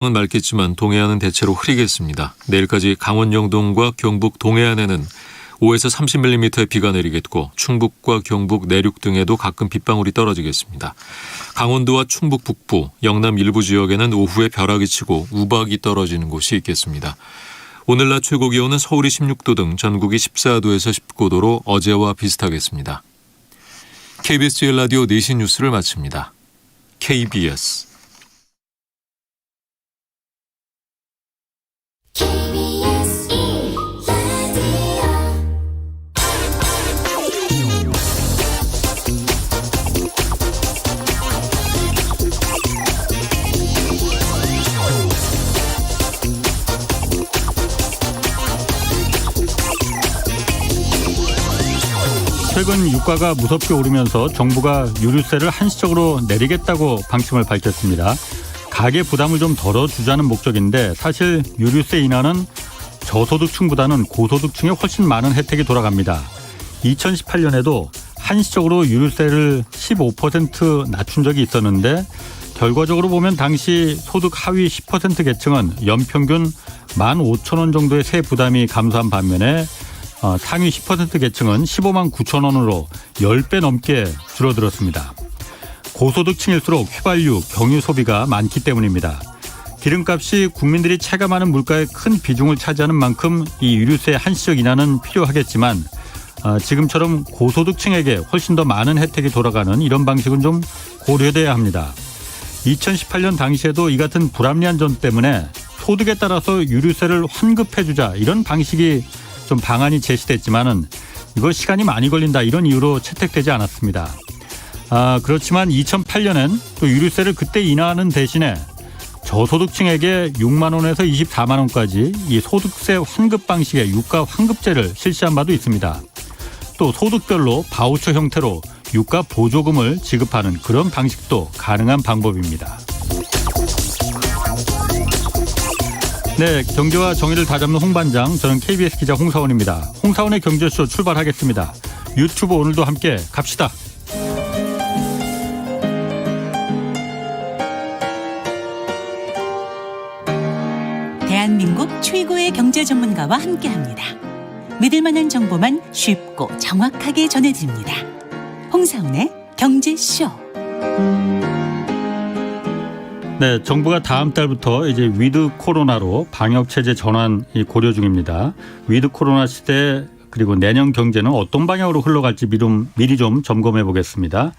은 맑겠지만 동해안은 대체로 흐리겠습니다. 내일까지 강원 영동과 경북 동해안에는 5에서 30mm의 비가 내리겠고 충북과 경북 내륙 등에도 가끔 빗방울이 떨어지겠습니다. 강원도와 충북 북부, 영남 일부 지역에는 오후에 벼락이 치고 우박이 떨어지는 곳이 있겠습니다. 오늘 낮 최고 기온은 서울이 16도 등 전국이 14도에서 19도로 어제와 비슷하겠습니다. KBS 라디오 4시 뉴스를 마칩니다. KBS 최근 유가가 무섭게 오르면서 정부가 유류세를 한시적으로 내리겠다고 방침을 밝혔습니다. 가계 부담을 좀 덜어주자는 목적인데 사실 유류세 인하는 저소득층보다는 고소득층에 훨씬 많은 혜택이 돌아갑니다. 2018년에도 한시적으로 유류세를 15% 낮춘 적이 있었는데 결과적으로 보면 당시 소득 하위 10% 계층은 연평균 15,000원 정도의 세 부담이 감소한 반면에 상위 10% 계층은 15만 9천 원으로 10배 넘게 줄어들었습니다. 고소득층일수록 휘발유, 경유 소비가 많기 때문입니다. 기름값이 국민들이 체감하는 물가의 큰 비중을 차지하는 만큼 이 유류세 한시적 인하는 필요하겠지만 지금처럼 고소득층에게 훨씬 더 많은 혜택이 돌아가는 이런 방식은 좀 고려돼야 합니다. 2018년 당시에도 이 같은 불합리한 점 때문에 소득에 따라서 유류세를 환급해주자 이런 방식이 좀 방안이 제시됐지만은 이거 시간이 많이 걸린다 이런 이유로 채택되지 않았습니다. 그렇지만 2008년엔 또 유류세를 그때 인하하는 대신에 저소득층에게 6만 원에서 24만 원까지 이 소득세 환급 방식의 유가 환급제를 실시한 바도 있습니다. 또 소득별로 바우처 형태로 유가 보조금을 지급하는 그런 방식도 가능한 방법입니다. 네, 경제와 정의를 다잡는 홍반장, 저는 KBS 기자 홍사원입니다. 홍사원의 경제쇼 출발하겠습니다. 유튜브 오늘도 함께 갑시다. 대한민국 최고의 경제 전문가와 함께합니다. 믿을 만한 정보만 쉽고 정확하게 전해드립니다. 홍사원의 경제쇼. 네, 정부가 다음 달부터 이제 위드 코로나로 방역 체제 전환이 고려 중입니다. 위드 코로나 시대 그리고 내년 경제는 어떤 방향으로 흘러갈지 미리 좀 점검해 보겠습니다.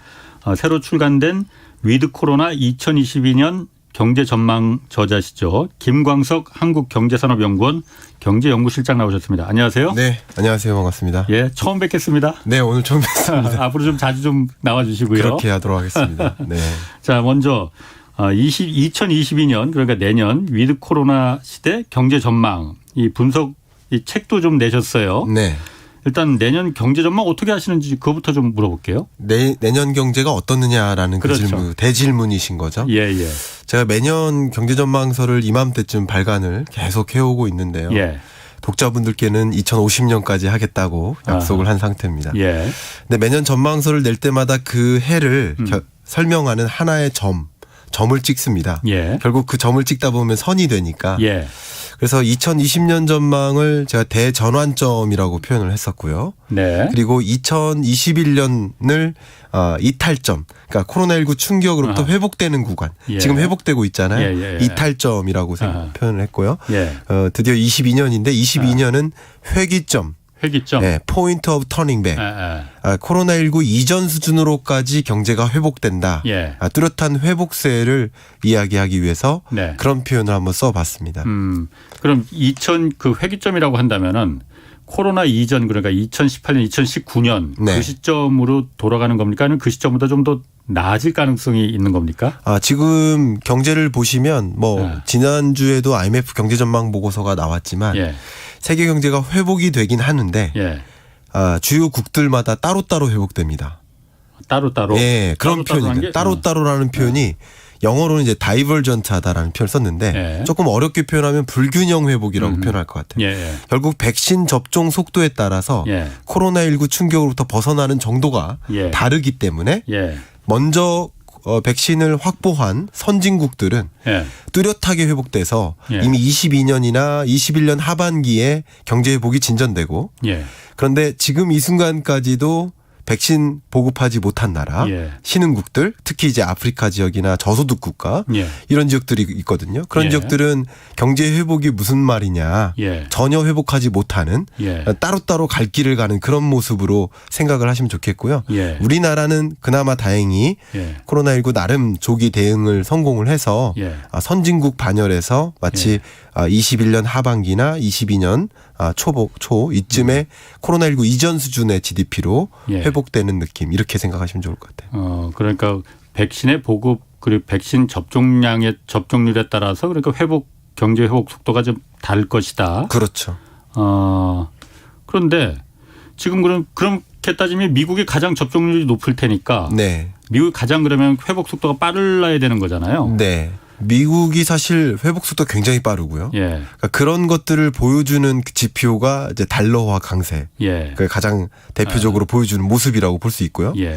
새로 출간된 위드 코로나 2022년 경제 전망 저자시죠. 김광석 한국경제산업연구원 경제연구실장 나오셨습니다. 안녕하세요. 네, 안녕하세요. 반갑습니다. 예, 처음 뵙겠습니다. 네, 오늘 처음 뵙습니다. 앞으로 좀 자주 좀 나와주시고요. 그렇게 하도록 하겠습니다. 네. 자, 먼저 2022년 그러니까 내년 위드 코로나 시대 경제 전망 이 분석 이 책도 좀 내셨어요. 네. 일단 내년 경제 전망 어떻게 하시는지 그거부터 좀 물어볼게요. 내년 경제가 어떻느냐라는 그렇죠. 그 질문, 대질문이신 거죠. 예, 예. 제가 매년 경제 전망서를 이맘때쯤 발간을 계속 해오고 있는데요. 예. 독자분들께는 2050년까지 하겠다고 약속을 한 상태입니다. 예. 근데 매년 전망서를 낼 때마다 그 해를 설명하는 하나의 점을 찍습니다. 예. 결국 그 점을 찍다 보면 선이 되니까. 예. 그래서 2020년 전망을 제가 대전환점이라고 표현을 했었고요. 네. 그리고 2021년을 이탈점, 그러니까 코로나19 충격으로부터 회복되는 구간. 예. 지금 회복되고 있잖아요. 예. 이탈점이라고 표현을 했고요. 예. 드디어 22년인데 22년은 회기점. 회기점. 네, 포인트 오브 터닝 백. 코로나19 이전 수준으로까지 경제가 회복된다. 예. 뚜렷한 회복세를 이야기하기 위해서 네. 그런 표현을 한번 써봤습니다. 그럼 그 회기점이라고 한다면은 코로나 이전 그러니까 2018년, 2019년 네. 그 시점으로 돌아가는 겁니까? 아니면 그 시점보다 좀 더 나아질 가능성이 있는 겁니까? 지금 경제를 보시면 지난주에도 IMF 경제 전망 보고서가 나왔지만 예. 세계 경제가 회복이 되긴 하는데 예. 주요국들마다 따로따로 회복됩니다. 따로따로. 예, 그런 표현입니다. 따로따로라는 표현이 영어로는 이제 다이버전트하다라는 표현을 썼는데 예. 조금 어렵게 표현하면 불균형 회복이라고 표현할 것 같아요. 예. 결국 백신 접종 속도에 따라서 예. 코로나19 충격으로부터 벗어나는 정도가 예. 다르기 때문에 예. 먼저 백신을 확보한 선진국들은 예. 뚜렷하게 회복돼서 예. 이미 22년이나 21년 하반기에 경제 회복이 진전되고 예. 그런데 지금 이 순간까지도 백신 보급하지 못한 나라, 예. 신흥국들, 특히 이제 아프리카 지역이나 저소득 국가 예. 이런 지역들이 있거든요. 그런 예. 지역들은 경제 회복이 무슨 말이냐, 예. 전혀 회복하지 못하는 예. 따로따로 갈 길을 가는 그런 모습으로 생각을 하시면 좋겠고요. 예. 우리나라는 그나마 다행히 예. 코로나19 나름 조기 대응을 성공을 해서 예. 선진국 반열에서 마치 21년 하반기나 22년 초 이쯤에 코로나19 이전 수준의 GDP로 예. 회복되는 느낌 이렇게 생각하시면 좋을 것 같아요. 그러니까 백신의 보급 그리고 백신 접종량의 접종률에 따라서 그러니까 경제 회복 속도가 좀 다를 것이다. 그렇죠. 그런데 지금 그렇게 따지면 미국이 가장 접종률이 높을 테니까 네. 미국이 가장 그러면 회복 속도가 빨라야 되는 거잖아요. 네. 미국이 사실 회복 속도 굉장히 빠르고요. 예. 그러니까 그런 것들을 보여주는 그 지표가 이제 달러화 강세. 예. 그 가장 대표적으로 보여주는 모습이라고 볼 수 있고요. 예.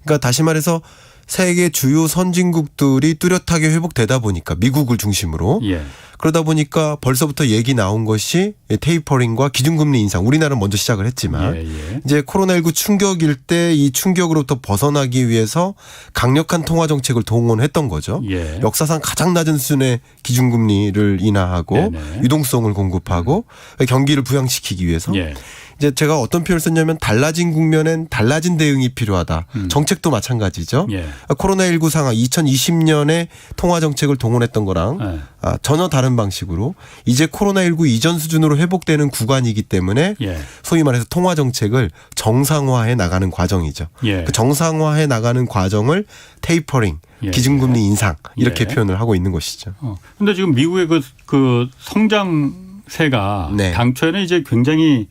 그러니까 다시 말해서 세계 주요 선진국들이 뚜렷하게 회복되다 보니까 미국을 중심으로 예. 그러다 보니까 벌써부터 얘기 나온 것이 테이퍼링과 기준금리 인상. 우리나라는 먼저 시작을 했지만 예. 이제 코로나19 충격일 때 이 충격으로부터 벗어나기 위해서 강력한 통화 정책을 동원했던 거죠. 예. 역사상 가장 낮은 수준의 기준금리를 인하하고 네네. 유동성을 공급하고 경기를 부양시키기 위해서 예. 이제 제가 어떤 표현을 썼냐면 달라진 국면엔 달라진 대응이 필요하다. 정책도 마찬가지죠. 예. 코로나19 상황 2020년에 통화 정책을 동원했던 거랑 전혀 다른 방식으로 이제 코로나19 이전 수준으로 회복되는 구간이기 때문에 예. 소위 말해서 통화 정책을 정상화해 나가는 과정이죠. 예. 그 정상화해 나가는 과정을 테이퍼링, 예. 기준금리 인상 이렇게 예. 표현을 하고 있는 것이죠. 근데 지금 미국의 그 성장세가 네. 당초에는 이제 굉장히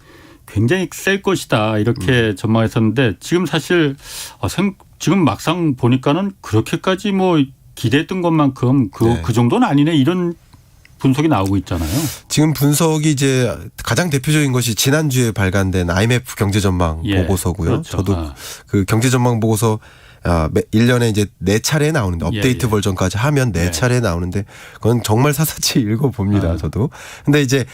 셀 것이다 이렇게 전망했었는데 지금 사실 지금 막상 보니까는 그렇게까지 뭐 기대했던 것만큼 네. 그 정도는 아니네 이런 분석이 나오고 있잖아요. 지금 분석이 이제 가장 대표적인 것이 지난주에 발간된 IMF 경제전망 예. 보고서고요. 그렇죠. 저도 그 경제전망 보고서 1년에 이제 4차례 나오는데 업데이트 예. 버전까지 하면 4차례 나오는데 그건 정말 사사치 읽어봅니다. 저도. 근데 이제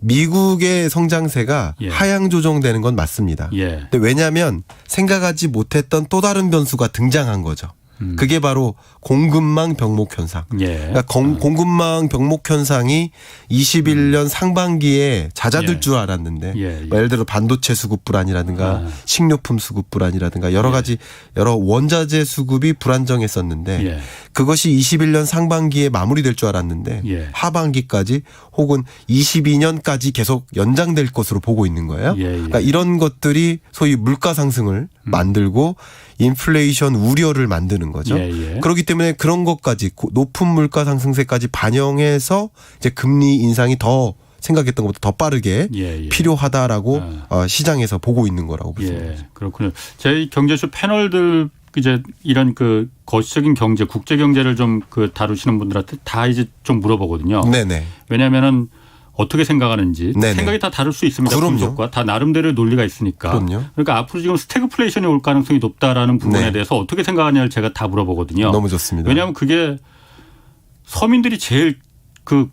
미국의 성장세가 예. 하향 조정되는 건 맞습니다. 예. 근데 왜냐하면 생각하지 못했던 또 다른 변수가 등장한 거죠. 그게 바로 공급망 병목 현상. 예. 그러니까 공급망 병목 현상이 21년 상반기에 잦아들 예. 줄 알았는데 예. 예를 들어 반도체 수급 불안이라든가 식료품 수급 불안이라든가 여러 가지 여러 원자재 수급이 불안정했었는데 예. 그것이 21년 상반기에 마무리될 줄 알았는데 예. 하반기까지 혹은 22년까지 계속 연장될 것으로 보고 있는 거예요. 예. 그러니까 이런 것들이 소위 물가 상승을 만들고 인플레이션 우려를 만드는 거죠. 예. 그렇기 때문에 그런 것까지 높은 물가 상승세까지 반영해서 이제 금리 인상이 더 생각했던 것보다 더 빠르게 예. 필요하다라고 시장에서 보고 있는 거라고 볼 수 있는 거죠. 그렇군요. 저희 경제쇼 패널들 이제 이런 그 거시적인 경제, 국제 경제를 좀 다루시는 분들한테 다 이제 좀 물어보거든요. 네네. 왜냐하면은 어떻게 생각하는지 네네. 생각이 다 다를 수 있습니다. 그럼요. 분석과 다 나름대로의 논리가 있으니까. 그럼요. 그러니까 앞으로 지금 스태그플레이션이 올 가능성이 높다라는 부분에 네. 대해서 어떻게 생각하냐를 제가 다 물어보거든요. 너무 좋습니다. 왜냐하면 그게 서민들이 제일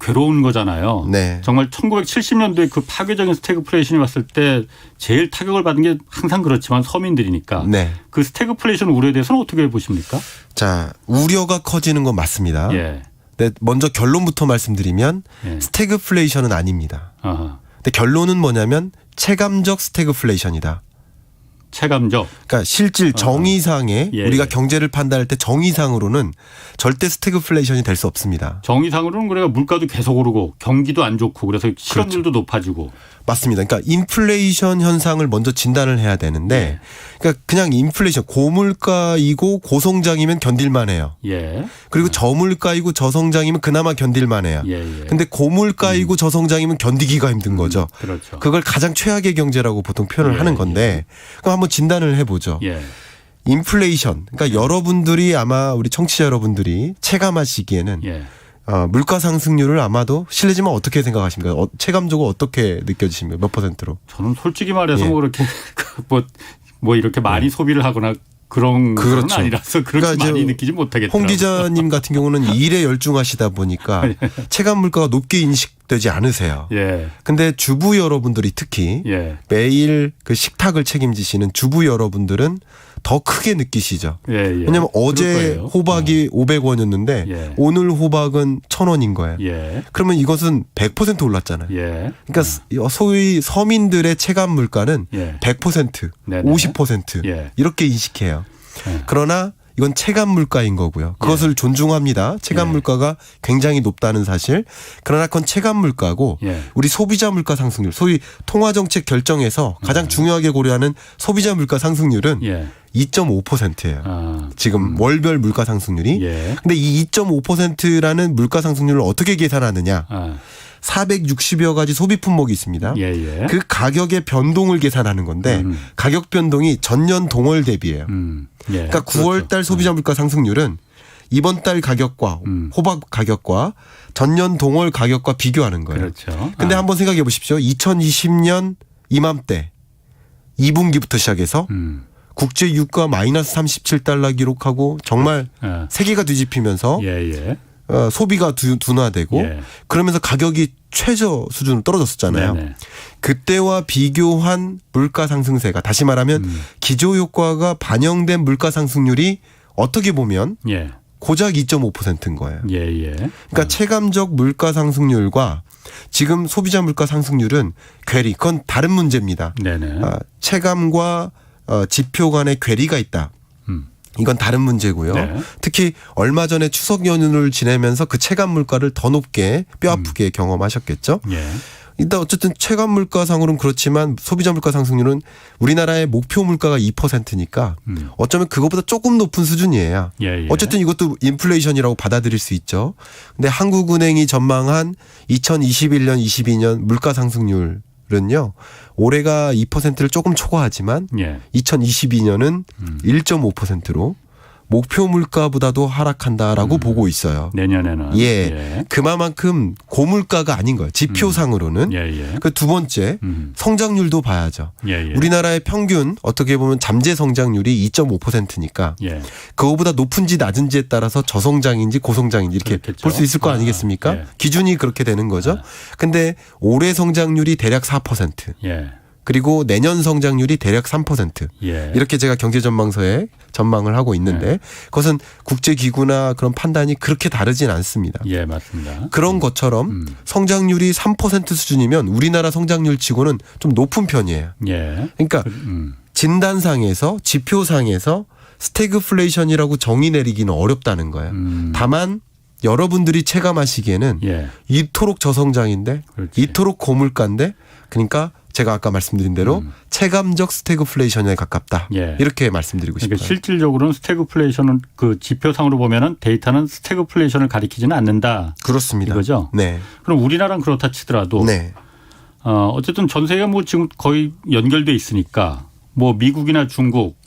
괴로운 거잖아요. 네. 정말 1970년도에 그 파괴적인 스태그플레이션이 왔을 때 제일 타격을 받은 게 항상 그렇지만 서민들이니까. 네. 그 스태그플레이션 우려에 대해서는 어떻게 보십니까? 자, 우려가 커지는 건 맞습니다. 예. 근데 먼저 결론부터 말씀드리면 예. 스태그플레이션은 아닙니다. 아하. 근데 결론은 뭐냐면 체감적 스태그플레이션이다. 체감적. 그러니까 실질 정의상에 예, 우리가 예. 경제를 판단할 때 정의상으로는 절대 스태그플레이션이 될 수 없습니다. 정의상으로는 그래가 물가도 계속 오르고 경기도 안 좋고 그래서 실업률도 높아지고. 맞습니다. 그러니까 인플레이션 현상을 먼저 진단을 해야 되는데 그러니까 그냥 인플레이션 고물가이고 고성장이면 견딜만 해요. 예. 그리고 저물가이고 저성장이면 그나마 견딜만 해요. 예. 근데 고물가이고 저성장이면 견디기가 힘든 거죠. 그렇죠. 그걸 가장 최악의 경제라고 보통 표현을 예, 하는 건데 그럼 한번 진단을 해보죠. 예. 인플레이션. 그러니까 여러분들이 아마 우리 청취자 여러분들이 체감하시기에는 예. 물가 상승률을 아마도 실례지만 어떻게 생각하십니까? 체감적으로 어떻게 느껴지십니까? 몇 %로? 저는 솔직히 말해서 예. 뭐 그렇게 뭐 이렇게 많이 소비를 하거나 그런 건 그렇죠. 아니라서 그렇게 그러니까 많이 이제 느끼지 못하겠더라고요. 홍 기자님 같은 경우는 일에 열중하시다 보니까 체감 물가가 높게 인식되지 않으세요. 예. 근데 주부 여러분들이 특히 예. 매일 그 식탁을 책임지시는 주부 여러분들은 더 크게 느끼시죠. 예. 예. 왜냐하면 어제 그럴 거예요. 호박이 500원이었는데 예. 오늘 호박은 1,000원인 거예요. 예. 그러면 이것은 100% 올랐잖아요. 예. 그러니까 소위 서민들의 체감 물가는 예. 100%, 네네. 50% 예. 이렇게 인식해요. 예. 그러나 이건 체감 물가인 거고요. 그것을 존중합니다. 체감 예. 물가가 굉장히 높다는 사실. 그러나 그건 체감 물가고 예. 우리 소비자 물가 상승률, 소위 통화 정책 결정에서 가장 중요하게 고려하는 소비자 물가 상승률은 예. 2.5%예요. 아. 지금 월별 물가 상승률이. 예. 근데 이 2.5%라는 물가 상승률을 어떻게 계산하느냐? 아. 460여 가지 소비 품목이 있습니다. 예. 예. 그 가격의 변동을 계산하는 건데 가격 변동이 전년 동월 대비예요. 예. 그러니까 9월 달 소비자 물가 상승률은 이번 달 가격과 호박 가격과 전년 동월 가격과 비교하는 거예요. 그렇죠. 근데 한번 생각해 보십시오. 2020년 이맘때 2분기부터 시작해서 국제 유가 마이너스 37달러 기록하고 정말 아. 세계가 뒤집히면서 예. 예. 소비가 둔화되고 예. 그러면서 가격이 최저 수준으로 떨어졌었잖아요. 네네. 그때와 비교한 물가 상승세가 다시 말하면 기조 효과가 반영된 물가 상승률이 어떻게 보면 예. 고작 2.5%인 거예요. 예. 예. 그러니까 체감적 물가 상승률과 지금 소비자 물가 상승률은 괴리, 그건 다른 문제입니다. 네네. 체감과 지표 간의 괴리가 있다. 이건 다른 문제고요. 네. 특히 얼마 전에 추석 연휴를 지내면서 그 체감 물가를 더 높게 뼈아프게 경험하셨겠죠. 예. 일단 어쨌든 체감 물가상으로는 그렇지만 소비자 물가 상승률은 우리나라의 목표 물가가 2%니까 어쩌면 그것보다 조금 높은 수준이에요. 예, 예. 어쨌든 이것도 인플레이션이라고 받아들일 수 있죠. 근데 한국은행이 전망한 2021년, 22년 물가 상승률은요. 올해가 2%를 조금 초과하지만 예. 2022년은 1.5%로 목표 물가보다도 하락한다라고 보고 있어요. 내년에는. 예. 그만큼 고물가가 아닌 거예요. 지표상으로는. 예. 예. 그 두 번째 성장률도 봐야죠. 예. 예. 우리나라의 평균 어떻게 보면 잠재 성장률이 2.5%니까 예. 그거보다 높은지 낮은지에 따라서 저성장인지 고성장인지 이렇게 그렇겠죠. 볼 수 있을 거 아니겠습니까? 예. 기준이 그렇게 되는 거죠. 근데 올해 성장률이 대략 4%. 예. 그리고 내년 성장률이 대략 3%. 예. 이렇게 제가 경제전망서에 전망을 하고 있는데 그것은 국제기구나 그런 판단이 그렇게 다르진 않습니다. 예, 맞습니다. 그런 것처럼 성장률이 3% 수준이면 우리나라 성장률 치고는 좀 높은 편이에요. 예. 그러니까 진단상에서 지표상에서 스태그플레이션이라고 정의 내리기는 어렵다는 거예요. 다만 여러분들이 체감하시기에는 예. 이토록 저성장인데 그렇지. 이토록 고물가인데 그러니까 제가 아까 말씀드린 대로 체감적 스태그플레이션에 가깝다. 예. 이렇게 말씀드리고 싶어요. 그러니까 실질적으로는 스태그플레이션은 그 지표상으로 보면은 데이터는 스태그플레이션을 가리키지는 않는다. 그렇습니다. 이거죠. 네. 그럼 우리나라는 그렇다 치더라도 네. 어쨌든 전 세계가 뭐 지금 거의 연결돼 있으니까 뭐 미국이나 중국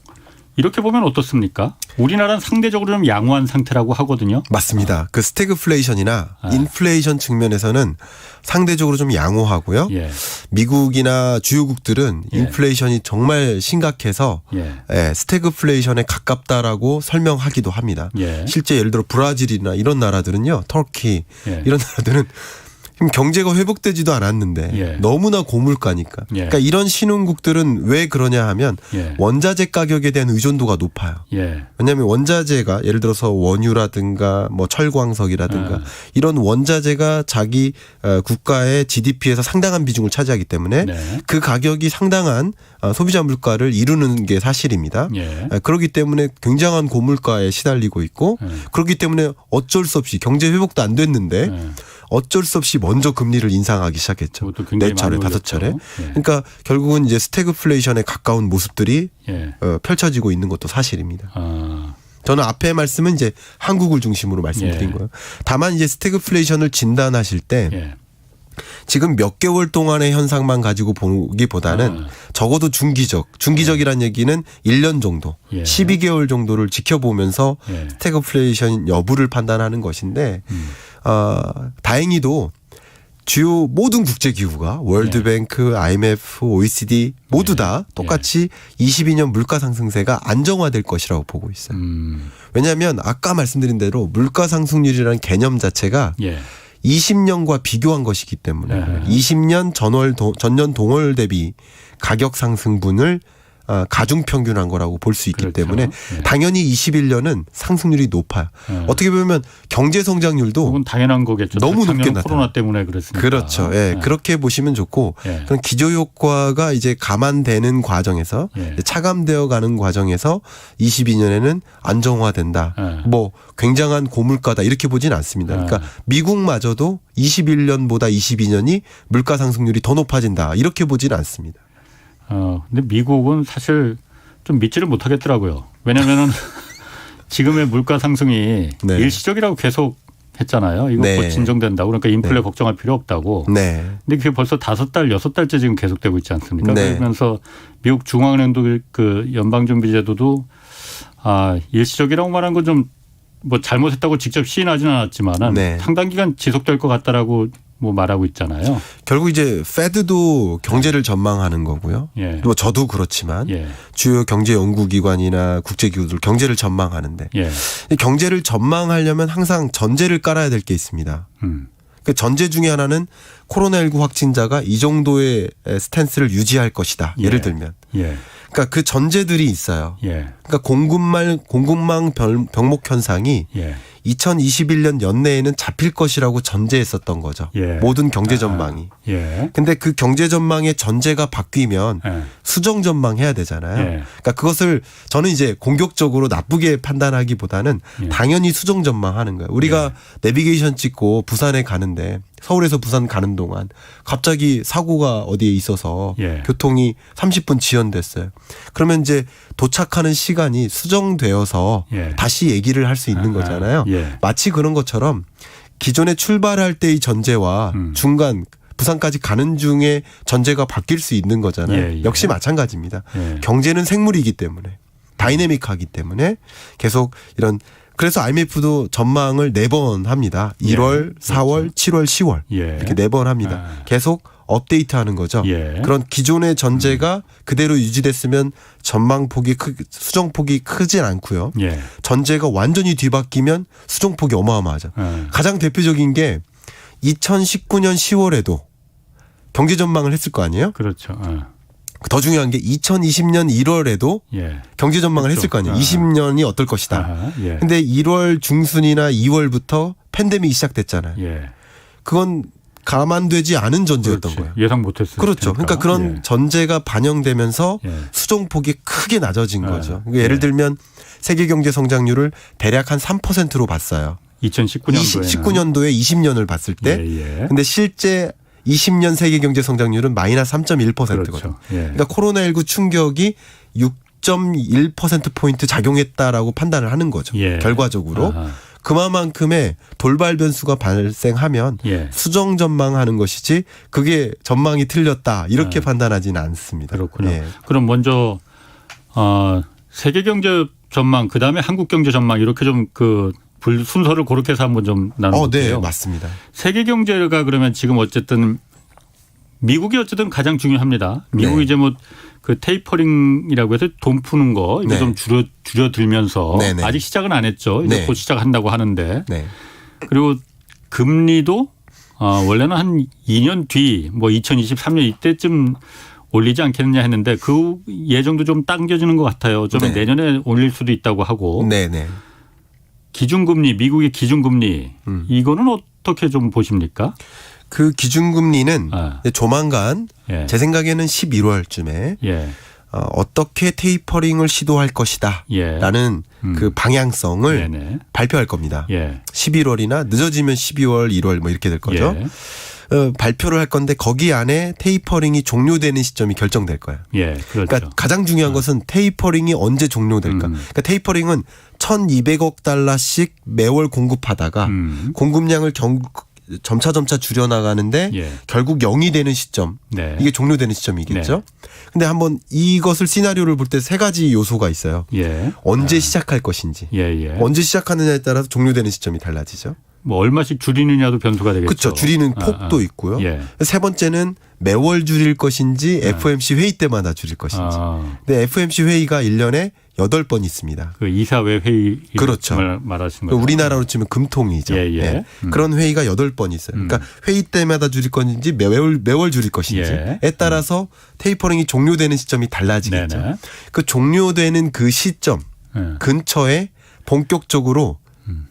이렇게 보면 어떻습니까? 우리나라는 상대적으로 좀 양호한 상태라고 하거든요. 맞습니다. 그 스태그플레이션이나 인플레이션 측면에서는 상대적으로 좀 양호하고요. 예. 미국이나 주요국들은 예. 인플레이션이 정말 심각해서 예. 스태그플레이션에 가깝다라고 설명하기도 합니다. 예. 실제 예를 들어 브라질이나 이런 나라들은요. 터키 예. 이런 나라들은 지금 경제가 회복되지도 않았는데 예. 너무나 고물가니까. 예. 그러니까 이런 신흥국들은 왜 그러냐 하면 예. 원자재 가격에 대한 의존도가 높아요. 예. 왜냐하면 원자재가 예를 들어서 원유라든가 뭐 철광석이라든가 이런 원자재가 자기 국가의 GDP에서 상당한 비중을 차지하기 때문에 네. 그 가격이 상당한 소비자 물가를 이루는 게 사실입니다. 예. 그렇기 때문에 굉장한 고물가에 시달리고 있고 그렇기 때문에 어쩔 수 없이 경제 회복도 안 됐는데 어쩔 수 없이 먼저 금리를 인상하기 시작했죠. 그것도 굉장히 4차례, 많이 5차례. 올렸죠. 예. 그러니까 결국은 이제 스태그플레이션에 가까운 모습들이 예. 펼쳐지고 있는 것도 사실입니다. 아. 저는 앞에 말씀은 이제 한국을 중심으로 말씀드린 예. 거예요. 다만 이제 스태그플레이션을 진단하실 때 예. 지금 몇 개월 동안의 현상만 가지고 보기보다는 적어도 중기적이란 얘기는 1년 정도, 예. 12개월 정도를 지켜보면서 예. 스태그플레이션 여부를 판단하는 것인데 다행히도 주요 모든 국제기구가 월드뱅크, IMF, OECD 모두 다 똑같이 22년 물가 상승세가 안정화될 것이라고 보고 있어요. 왜냐하면 아까 말씀드린 대로 물가 상승률이라는 개념 자체가 20년과 비교한 것이기 때문에 20년 전년 동월 대비 가격 상승분을 가중평균한 거라고 볼 수 있기 때문에 당연히 21년은 상승률이 높아요. 어떻게 보면 경제성장률도 그건 당연한 거겠죠. 너무 높게 나타나요. 코로나 때문에 그랬으니까. 그렇죠. 예, 그렇게 보시면 좋고 그런 기저효과가 이제 감안되는 과정에서 차감되어 가는 과정에서 22년에는 안정화된다. 뭐 굉장한 고물가다 이렇게 보진 않습니다. 그러니까 미국마저도 21년보다 22년이 물가 상승률이 더 높아진다 이렇게 보진 않습니다. 근데 미국은 사실 좀 믿지를 못하겠더라고요. 왜냐면은 지금의 물가 상승이 일시적이라고 계속 했잖아요. 이거 곧 진정된다고. 그러니까 인플레 걱정할 필요 없다고. 근데 그게 벌써 5달, 6달째 지금 계속되고 있지 않습니까? 그러면서 미국 중앙은행도 그 연방준비제도도 일시적이라고 말한 건 좀 뭐 잘못했다고 직접 시인하지는 않았지만은 상당 기간 지속될 것 같다라고 뭐 말하고 있잖아요. 결국 이제 페드도 경제를 전망하는 거고요. 뭐 저도 그렇지만 주요 경제 연구기관이나 국제기구들 경제를 전망하는데 경제를 전망하려면 항상 전제를 깔아야 될 게 있습니다. 그 전제 중에 하나는 코로나19 확진자가 이 정도의 스탠스를 유지할 것이다. 예를 들면. 그러니까 그 전제들이 있어요. 그러니까 공급망 병목 현상이 2021년 연내에는 잡힐 것이라고 전제했었던 거죠. 모든 경제 전망이. 근데 그 경제 전망의 전제가 바뀌면 수정 전망해야 되잖아요. 그러니까 그것을 저는 이제 공격적으로 나쁘게 판단하기보다는 당연히 수정 전망하는 거예요. 우리가 내비게이션 찍고 부산에 가는데 서울에서 부산 가는 동안 갑자기 사고가 어디에 있어서 교통이 30분 지연됐어요. 그러면 이제 도착하는 시간이 수정되어서 다시 얘기를 할 수 있는 거잖아요. 마치 그런 것처럼 기존에 출발할 때의 전제와 중간 부산까지 가는 중에 전제가 바뀔 수 있는 거잖아요. 역시 마찬가지입니다. 경제는 생물이기 때문에 다이내믹하기 때문에 계속 이런 그래서 IMF도 전망을 4번 합니다. 1월, 4월, 7월, 10월 이렇게 4번 합니다. 계속 업데이트하는 거죠. 그런 기존의 전제가 그대로 유지됐으면 전망폭이 수정폭이 크진 않고요. 전제가 완전히 뒤바뀌면 수정폭이 어마어마하죠. 가장 대표적인 게 2019년 10월에도 경제 전망을 했을 거 아니에요? 그렇죠. 더 중요한 게 2020년 1월에도 경제 전망을 했을 거 아니에요. 20년이 어떨 것이다. 근데 1월 중순이나 2월부터 팬데믹이 시작됐잖아요. 그건 감안되지 않은 전제였던 거예요. 예상 못했어요. 그렇죠. 그러니까 그런 전제가 반영되면서 수정폭이 크게 낮아진 거죠. 그러니까 예를 들면 세계 경제 성장률을 대략 한 3%로 봤어요. 19년도에 20년을 봤을 때. 근데 실제 20년 세계 경제 성장률은 마이너스 3.1%거든요. 그렇죠. 그러니까 코로나19 충격이 6.1%포인트 작용했다라고 판단을 하는 거죠. 결과적으로. 그만큼의 돌발 변수가 발생하면 수정 전망하는 것이지 그게 전망이 틀렸다 이렇게 판단하지는 않습니다. 그렇군요. 그럼 먼저 세계 경제 전망 그다음에 한국 경제 전망 이렇게 좀 그 순서를 그렇게 해서 한번 좀 나눠볼게요. 네, 맞습니다. 세계 경제가 그러면 지금 어쨌든 미국이 어쨌든 가장 중요합니다. 미국이 이제 뭐 그 테이퍼링이라고 해서 돈 푸는 거 이거 좀 줄여들면서 아직 시작은 안 했죠. 이제 곧 시작한다고 하는데 그리고 금리도 원래는 한 2년 뒤 뭐 2023년 이때쯤 올리지 않겠느냐 했는데 그 예정도 좀 당겨지는 것 같아요. 좀 내년에 올릴 수도 있다고 하고. 기준금리 미국의 기준금리 이거는 어떻게 좀 보십니까? 그 기준금리는 조만간 제 생각에는 11월쯤에 어떻게 테이퍼링을 시도할 것이다 라는 그 방향성을 발표할 겁니다. 11월이나 늦어지면 12월, 1월 뭐 이렇게 될 거죠. 발표를 할 건데 거기 안에 테이퍼링이 종료되는 시점이 결정될 거예요. 그렇죠. 그러니까 가장 중요한 것은 테이퍼링이 언제 종료될까. 그러니까 테이퍼링은 1,200억 달러씩 매월 공급하다가 공급량을 점차 줄여나가는데 결국 0이 되는 시점 이게 종료되는 시점이겠죠. 근데 한번 이것을 시나리오를 볼 때 3가지 요소가 있어요. 언제 시작할 것인지 언제 시작하느냐에 따라서 종료되는 시점이 달라지죠. 뭐 얼마씩 줄이느냐도 변수가 되겠죠. 그렇죠. 줄이는 폭도 있고요. 예. 세 번째는 매월 줄일 것인지 FOMC 회의 때마다 줄일 것인지. 근데 FOMC 회의가 1년에 8번 있습니다. 그 이사회 회의 그렇죠. 말하신 거죠. 우리나라로 치면 금통이죠. 예, 예. 예. 그런 회의가 8번 있어요. 그러니까 회의 때마다 줄일 것인지 매월 줄일 것인지에 따라서 테이퍼링이 종료되는 시점이 달라지겠죠. 네네. 그 종료되는 그 시점 근처에 본격적으로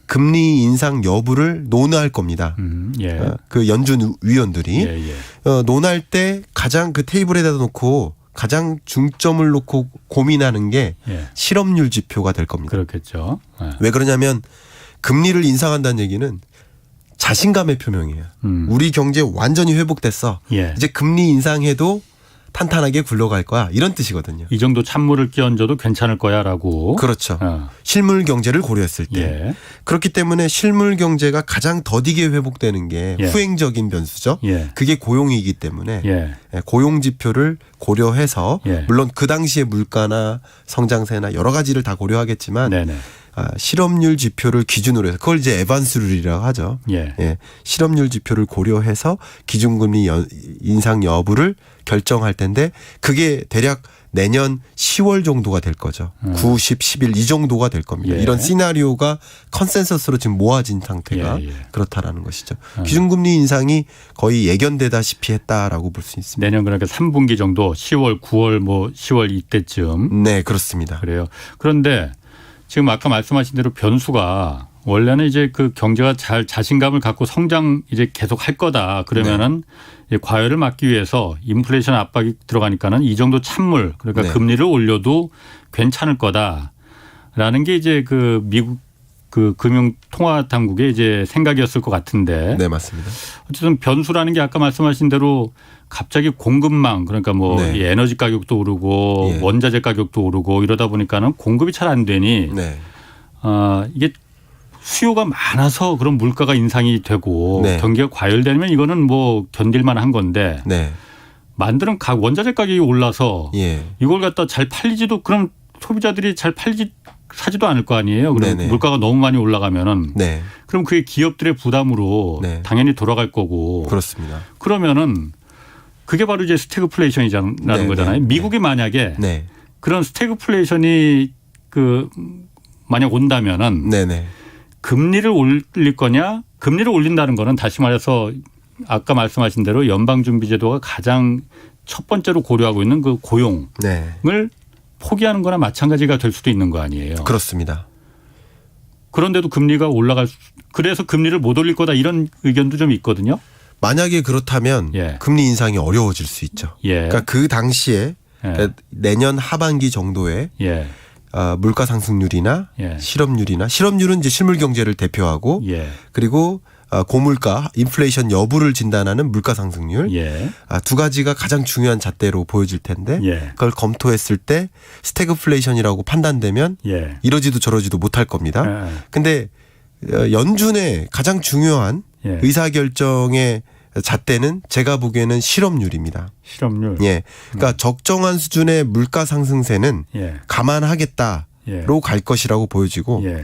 금리 인상 여부를 논의할 겁니다. 예. 그 연준 위원들이 예, 예. 논할 때 가장 그 테이블에다 놓고 가장 중점을 놓고 고민하는 게 예. 실업률 지표가 될 겁니다. 그렇겠죠. 예. 왜 그러냐면 금리를 인상한다는 얘기는 자신감의 표명이에요. 우리 경제 완전히 회복됐어. 예. 이제 금리 인상해도 탄탄하게 굴러갈 거야. 이런 뜻이거든요. 이 정도 찬물을 끼얹어도 괜찮을 거야라고. 그렇죠. 실물 경제를 고려했을 때. 예. 그렇기 때문에 실물 경제가 가장 더디게 회복되는 게 예. 후행적인 변수죠. 예. 그게 고용이기 때문에 예. 고용 지표를 고려해서 예. 물론 그 당시에 물가나 성장세나 여러 가지를 다 고려하겠지만 네네. 실업률 지표를 기준으로 해서 그걸 이제 에반스룰이라고 하죠. 예. 예. 실업률 지표를 고려해서 기준금리 인상 여부를 결정할 텐데 그게 대략 내년 10월 정도가 될 거죠. 9, 10, 11 이 정도가 될 겁니다. 예. 이런 시나리오가 컨센서스로 지금 모아진 상태가 예, 예. 그렇다라는 것이죠. 기준금리 인상이 거의 예견되다시피 했다라고 볼 수 있습니다. 내년 그러니까 3분기 정도 10월, 9월, 뭐 10월 이때쯤. 네, 그렇습니다. 그래요. 그런데 지금 아까 말씀하신 대로 변수가 원래는 이제 그 경제가 잘 자신감을 갖고 성장 이제 계속 할 거다. 그러면은 과열을 막기 위해서 인플레이션 압박이 들어가니까는 이 정도 찬물 그러니까 네. 금리를 올려도 괜찮을 거다라는 게 이제 그 미국 그 금융통화당국의 이제 생각이었을 것 같은데. 네, 맞습니다. 어쨌든 변수라는 게 아까 말씀하신 대로 갑자기 공급망 그러니까 뭐 네. 이 에너지 가격도 오르고 예. 원자재 가격도 오르고 이러다 보니까는 공급이 잘 안 되니 네. 이게 수요가 많아서 그런 물가가 인상이 되고 네. 경기가 과열되면 이거는 뭐 견딜만 한 건데 네. 만드는 원자재 가격이 올라서 예. 이걸 갖다 잘 팔리지도 그럼 소비자들이 잘 사지도 않을 거 아니에요. 그럼 네네. 물가가 너무 많이 올라가면은 네. 그럼 그게 기업들의 부담으로 네. 당연히 돌아갈 거고 그렇습니다. 그러면은 그게 바로 이제 스태그플레이션이라는 네, 거잖아요. 네, 미국이 만약에 네. 그런 스태그플레이션이 그 만약 온다면은 네네. 금리를 올릴 거냐? 금리를 올린다는 거는 다시 말해서 아까 말씀하신 대로 연방준비제도가 가장 첫 번째로 고려하고 있는 그 고용을 네. 포기하는 거나 마찬가지가 될 수도 있는 거 아니에요. 그렇습니다. 그런데도 금리가 그래서 금리를 못 올릴 거다 이런 의견도 좀 있거든요. 만약에 그렇다면 예. 금리 인상이 어려워질 수 있죠. 예. 그러니까 그 당시에 예. 내년 하반기 정도에 예. 물가 상승률이나 예. 실업률은 이제 실물 경제를 대표하고 예. 그리고 고물가 인플레이션 여부를 진단하는 물가 상승률 예. 두 가지가 가장 중요한 잣대로 보여질 텐데 예. 그걸 검토했을 때 스태그플레이션이라고 판단되면 예. 이러지도 저러지도 못할 겁니다. 예. 근데 연준의 가장 중요한 예. 의사결정의 잣대는 제가 보기에는 실업률입니다. 실업률. 예. 그러니까 적정한 수준의 물가 상승세는 예. 감안하겠다로 예. 갈 것이라고 보여지고 예.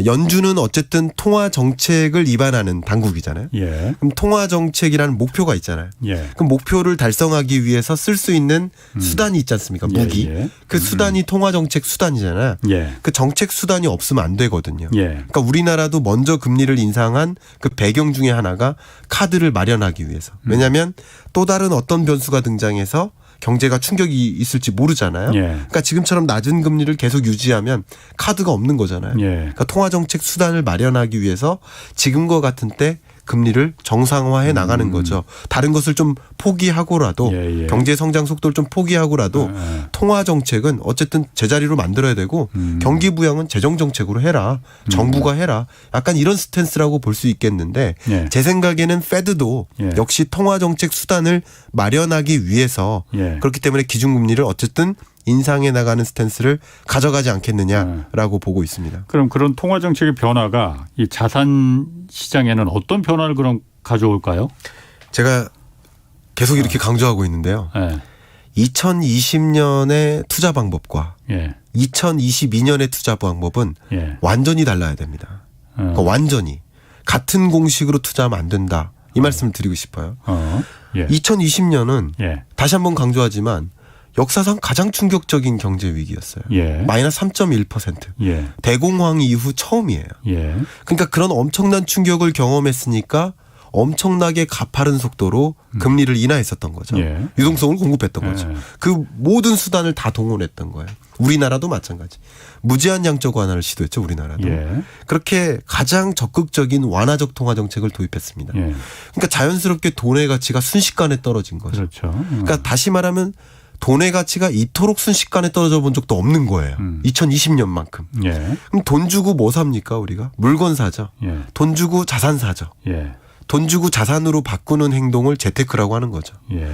연준은 어쨌든 통화 정책을 위반하는 당국이잖아요. 예. 그럼 통화 정책이라는 목표가 있잖아요. 예. 그럼 목표를 달성하기 위해서 쓸 수 있는 수단이 있지 않습니까? 무기. 예. 그 수단이 통화 정책 수단이잖아요. 예. 그 정책 수단이 없으면 안 되거든요. 예. 그러니까 우리나라도 먼저 금리를 인상한 그 배경 중에 하나가 카드를 마련하기 위해서. 왜냐하면 또 다른 어떤 변수가 등장해서 경제가 충격이 있을지 모르잖아요. 예. 그러니까 지금처럼 낮은 금리를 계속 유지하면 카드가 없는 거잖아요. 예. 그러니까 통화정책 수단을 마련하기 위해서 지금과 같은 때 금리를 정상화해 나가는 거죠. 다른 것을 좀 포기하고라도 예. 경제 성장 속도를 좀 포기하고라도 통화 정책은 어쨌든 제자리로 만들어야 되고 경기 부양은 재정 정책으로 해라. 정부가 해라. 약간 이런 스탠스라고 볼 수 있겠는데 예. 제 생각에는 페드도 예. 역시 통화 정책 수단을 마련하기 위해서 예. 그렇기 때문에 기준금리를 어쨌든 인상해 나가는 스탠스를 가져가지 않겠느냐라고 보고 있습니다. 그럼 그런 통화 정책의 변화가 이 자산 시장에는 어떤 변화를 그럼 가져올까요? 제가 계속 이렇게 강조하고 있는데요. 예. 2020년의 투자 방법과 예. 2022년의 투자 방법은 예. 완전히 달라야 됩니다. 그러니까 완전히. 같은 공식으로 투자하면 안 된다. 이 말씀을 드리고 싶어요. 예. 2020년은 예. 다시 한번 강조하지만 역사상 가장 충격적인 경제 위기였어요. 예. 마이너스 3.1%. 예. 대공황 이후 처음이에요. 예. 그러니까 그런 엄청난 충격을 경험했으니까 엄청나게 가파른 속도로 금리를 인하했었던 거죠. 예. 유동성을 공급했던 거죠. 예. 그 모든 수단을 다 동원했던 거예요. 우리나라도 마찬가지. 무제한 양적 완화를 시도했죠. 우리나라도. 예. 그렇게 가장 적극적인 완화적 통화 정책을 도입했습니다. 예. 그러니까 자연스럽게 돈의 가치가 순식간에 떨어진 거죠. 그렇죠. 그러니까 다시 말하면 돈의 가치가 이토록 순식간에 떨어져 본 적도 없는 거예요. 2020년만큼. 예. 그럼 돈 주고 뭐 삽니까 우리가? 물건 사죠. 예. 돈 주고 자산 사죠. 예. 돈 주고 자산으로 바꾸는 행동을 재테크라고 하는 거죠. 예.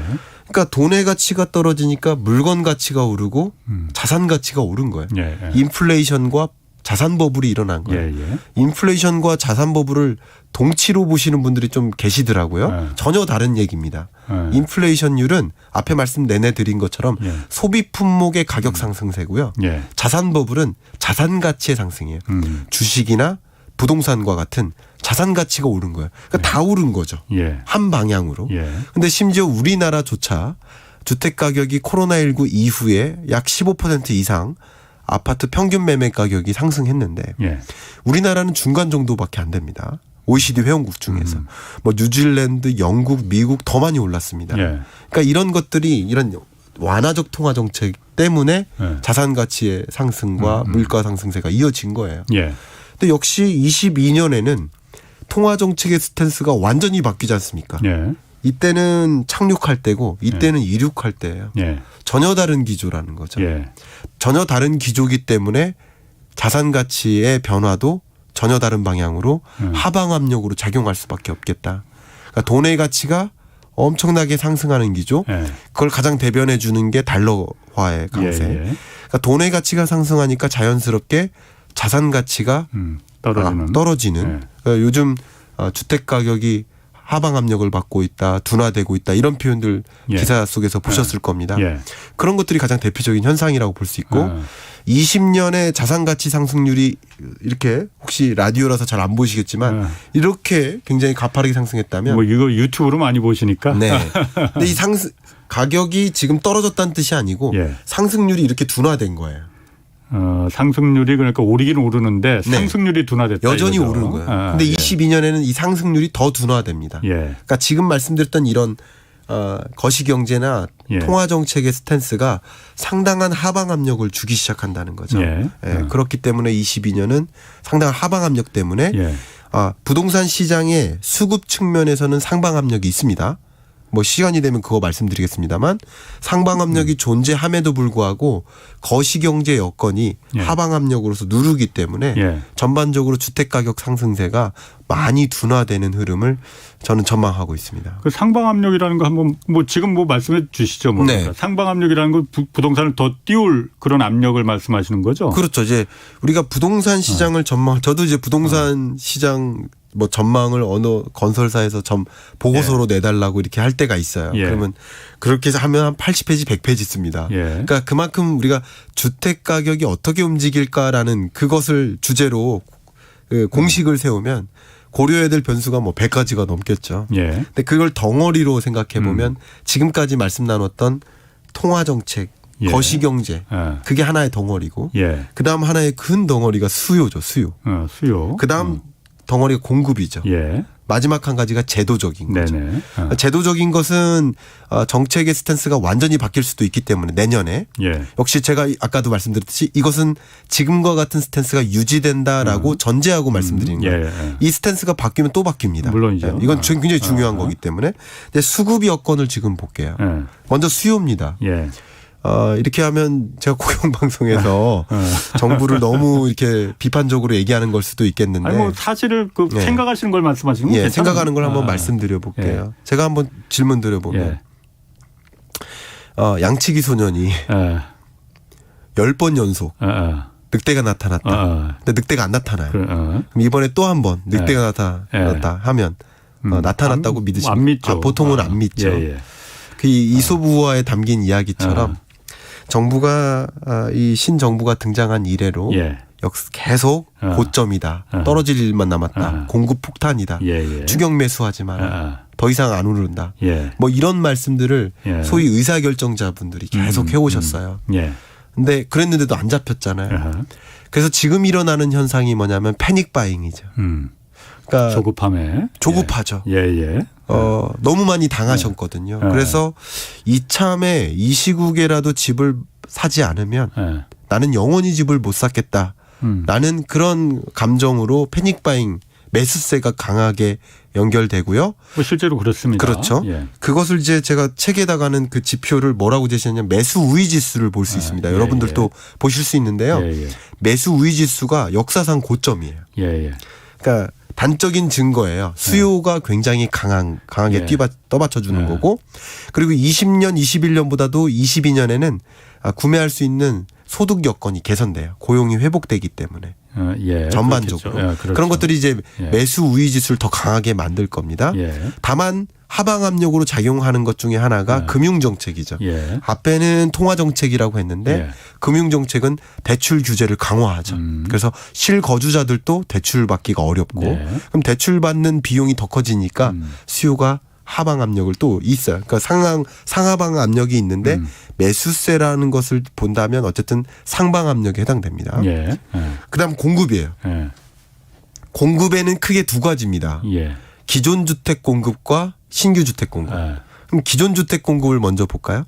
그러니까 돈의 가치가 떨어지니까 물건 가치가 오르고 자산 가치가 오른 거예요. 예. 예. 인플레이션과 자산 버블이 일어난 거예요. 예. 예. 인플레이션과 자산 버블을 동치로 보시는 분들이 좀 계시더라고요. 예. 전혀 다른 얘기입니다. 예. 인플레이션율은 앞에 말씀 내내 드린 것처럼 예. 소비 품목의 가격 상승세고요. 예. 자산 버블은 자산 가치의 상승이에요. 주식이나 부동산과 같은 자산 가치가 오른 거예요. 그러니까 다 오른 거죠. 예. 한 방향으로. 예. 근데 심지어 우리나라조차 주택 가격이 코로나19 이후에 약 15% 이상 아파트 평균 매매 가격이 상승했는데 예. 우리나라는 중간 정도밖에 안 됩니다. OECD 회원국 중에서. 뭐 뉴질랜드, 영국, 미국 더 많이 올랐습니다. 예. 그러니까 이런 것들이 이런 완화적 통화 정책 때문에 예. 자산 가치의 상승과 물가 상승세가 이어진 거예요. 예. 근데 역시 22년에는 통화 정책의 스탠스가 완전히 바뀌지 않습니까? 예. 이때는 착륙할 때고 이때는 이륙할 때예요. 예. 전혀 다른 기조라는 거죠. 예. 전혀 다른 기조이기 때문에 자산 가치의 변화도 전혀 다른 방향으로 하방 압력으로 작용할 수밖에 없겠다. 그러니까 돈의 가치가 엄청나게 상승하는 기조. 예. 그걸 가장 대변해 주는 게 달러화의 강세. 예. 그러니까 돈의 가치가 상승하니까 자연스럽게 자산 가치가 떨어지는. 예. 그러니까 요즘 주택 가격이 하방 압력을 받고 있다, 둔화되고 있다 이런 표현들 예. 기사 속에서 보셨을 겁니다. 예. 그런 것들이 가장 대표적인 현상이라고 볼 수 있고 20년의 자산 가치 상승률이 이렇게 혹시 라디오라서 잘 안 보시겠지만 이렇게 굉장히 가파르게 상승했다면 뭐 이거 유튜브로 많이 보시니까. 네. 근데 이 가격이 지금 떨어졌다는 뜻이 아니고 예. 상승률이 이렇게 둔화된 거예요. 상승률이 그러니까 오르긴 오르는데 상승률이 둔화됐다. 여전히 이거죠. 오르는 거예요. 근데 22년에는 이 상승률이 더 둔화됩니다. 예. 그러니까 지금 말씀드렸던 이런 거시경제나 예. 통화정책의 스탠스가 상당한 하방 압력을 주기 시작한다는 거죠. 예. 그렇기 때문에 22년은 상당한 하방 압력 때문에 예. 부동산 시장의 수급 측면에서는 상방 압력이 있습니다. 뭐 시간이 되면 그거 말씀드리겠습니다만 상방 압력이 존재함에도 불구하고 거시경제 여건이 예. 하방 압력으로서 누르기 때문에 전반적으로 주택 가격 상승세가 많이 둔화되는 흐름을 저는 전망하고 있습니다. 그 상방 압력이라는 거 한번 뭐 지금 뭐 말씀해 주시죠. 뭐 네. 상방 압력이라는 건 부동산을 더 띄울 그런 압력을 말씀하시는 거죠. 그렇죠. 이제 우리가 부동산 시장을 저도 이제 부동산 시장 뭐 전망을 어느 건설사에서 보고서로 내달라고 이렇게 할 때가 있어요. 그러면 그렇게 해서 하면 한 80페이지, 100페이지 씁니다. 그러니까 그만큼 우리가 주택 가격이 어떻게 움직일까라는 그것을 주제로 공식을 세우면 고려해야 될 변수가 뭐 100가지가 넘겠죠. 근데 그걸 덩어리로 생각해 보면 지금까지 말씀 나눴던 통화 정책, 거시경제 그게 하나의 덩어리고 그다음 하나의 큰 덩어리가 수요죠. 수요. 그다음 덩어리가 공급이죠. 마지막 한 가지가 제도적인 거죠. 제도적인 것은 정책의 스탠스가 완전히 바뀔 수도 있기 때문에 내년에 역시 제가 아까도 말씀드렸듯이 이것은 지금과 같은 스탠스가 유지된다라고 전제하고 말씀드리는 거예요. 이 스탠스가 바뀌면 또 바뀝니다. 물론이죠. 이건 굉장히 중요한 거기 때문에 수급 여건을 지금 볼게요. 먼저 수요입니다. 이렇게 하면 제가 공영방송에서 정부를 너무 이렇게 비판적으로 얘기하는 걸 수도 있겠는데. 아니 뭐 사실을 생각하시는 걸 말씀하시는 건 괜찮아요. 생각하는 걸 한번 말씀드려 볼게요. 제가 한번 질문 드려보면 양치기 소년이 10번 연속 늑대가 나타났다. 근데 늑대가 안 나타나요. 그럼 이번에 또 한 번 늑대가 나타났다 하면 나타났다고 믿으십니까? 안 믿죠. 보통은 안 믿죠. 그 이솝우화에 담긴 이야기처럼 정부가 이 신정부가 등장한 이래로 계속 고점이다. 떨어질 일만 남았다. 공급 폭탄이다. 예. 추격 매수하지 마라. 더 이상 안 오른다. 예. 뭐 이런 말씀들을 소위 의사결정자분들이 계속 해오셨어요. 예. 근데 그랬는데도 안 잡혔잖아요. 그래서 지금 일어나는 현상이 뭐냐면 패닉 바잉이죠. 그러니까 조급하죠. 예. 너무 많이 당하셨거든요. 그래서 이참에 이 시국에라도 집을 사지 않으면 나는 영원히 집을 못 샀겠다. 라는 그런 감정으로 패닉 바잉 매수세가 강하게 연결되고요. 뭐 실제로 그렇습니다. 그렇죠. 예. 그것을 이제 제가 책에다가는 그 지표를 뭐라고 제시했냐면 매수 우위 지수를 볼 수 있습니다. 여러분들도 보실 수 있는데요. 매수 우위 지수가 역사상 고점이에요. 그러니까 단적인 증거예요. 수요가 굉장히 강하게 떠받쳐 주는 거고, 그리고 20년, 21년보다도 22년에는 구매할 수 있는 소득 여건이 개선돼요. 고용이 회복되기 때문에. 전반적으로. 그렇죠. 그런 것들이 이제 매수 우위 지수를 더 강하게 만들 겁니다. 다만 하방 압력으로 작용하는 것 중에 하나가 금융 정책이죠. 앞에는 통화 정책이라고 했는데 금융 정책은 대출 규제를 강화하죠. 그래서 실거주자들도 대출 받기가 어렵고 그럼 대출 받는 비용이 더 커지니까 수요가 하방 압력을 또 있어요. 그러니까 상하방 압력이 있는데 매수세라는 것을 본다면 어쨌든 상방 압력에 해당됩니다. 그다음 공급이에요. 공급에는 크게 두 가지입니다. 기존 주택 공급과 신규 주택 공급. 그럼 기존 주택 공급을 먼저 볼까요?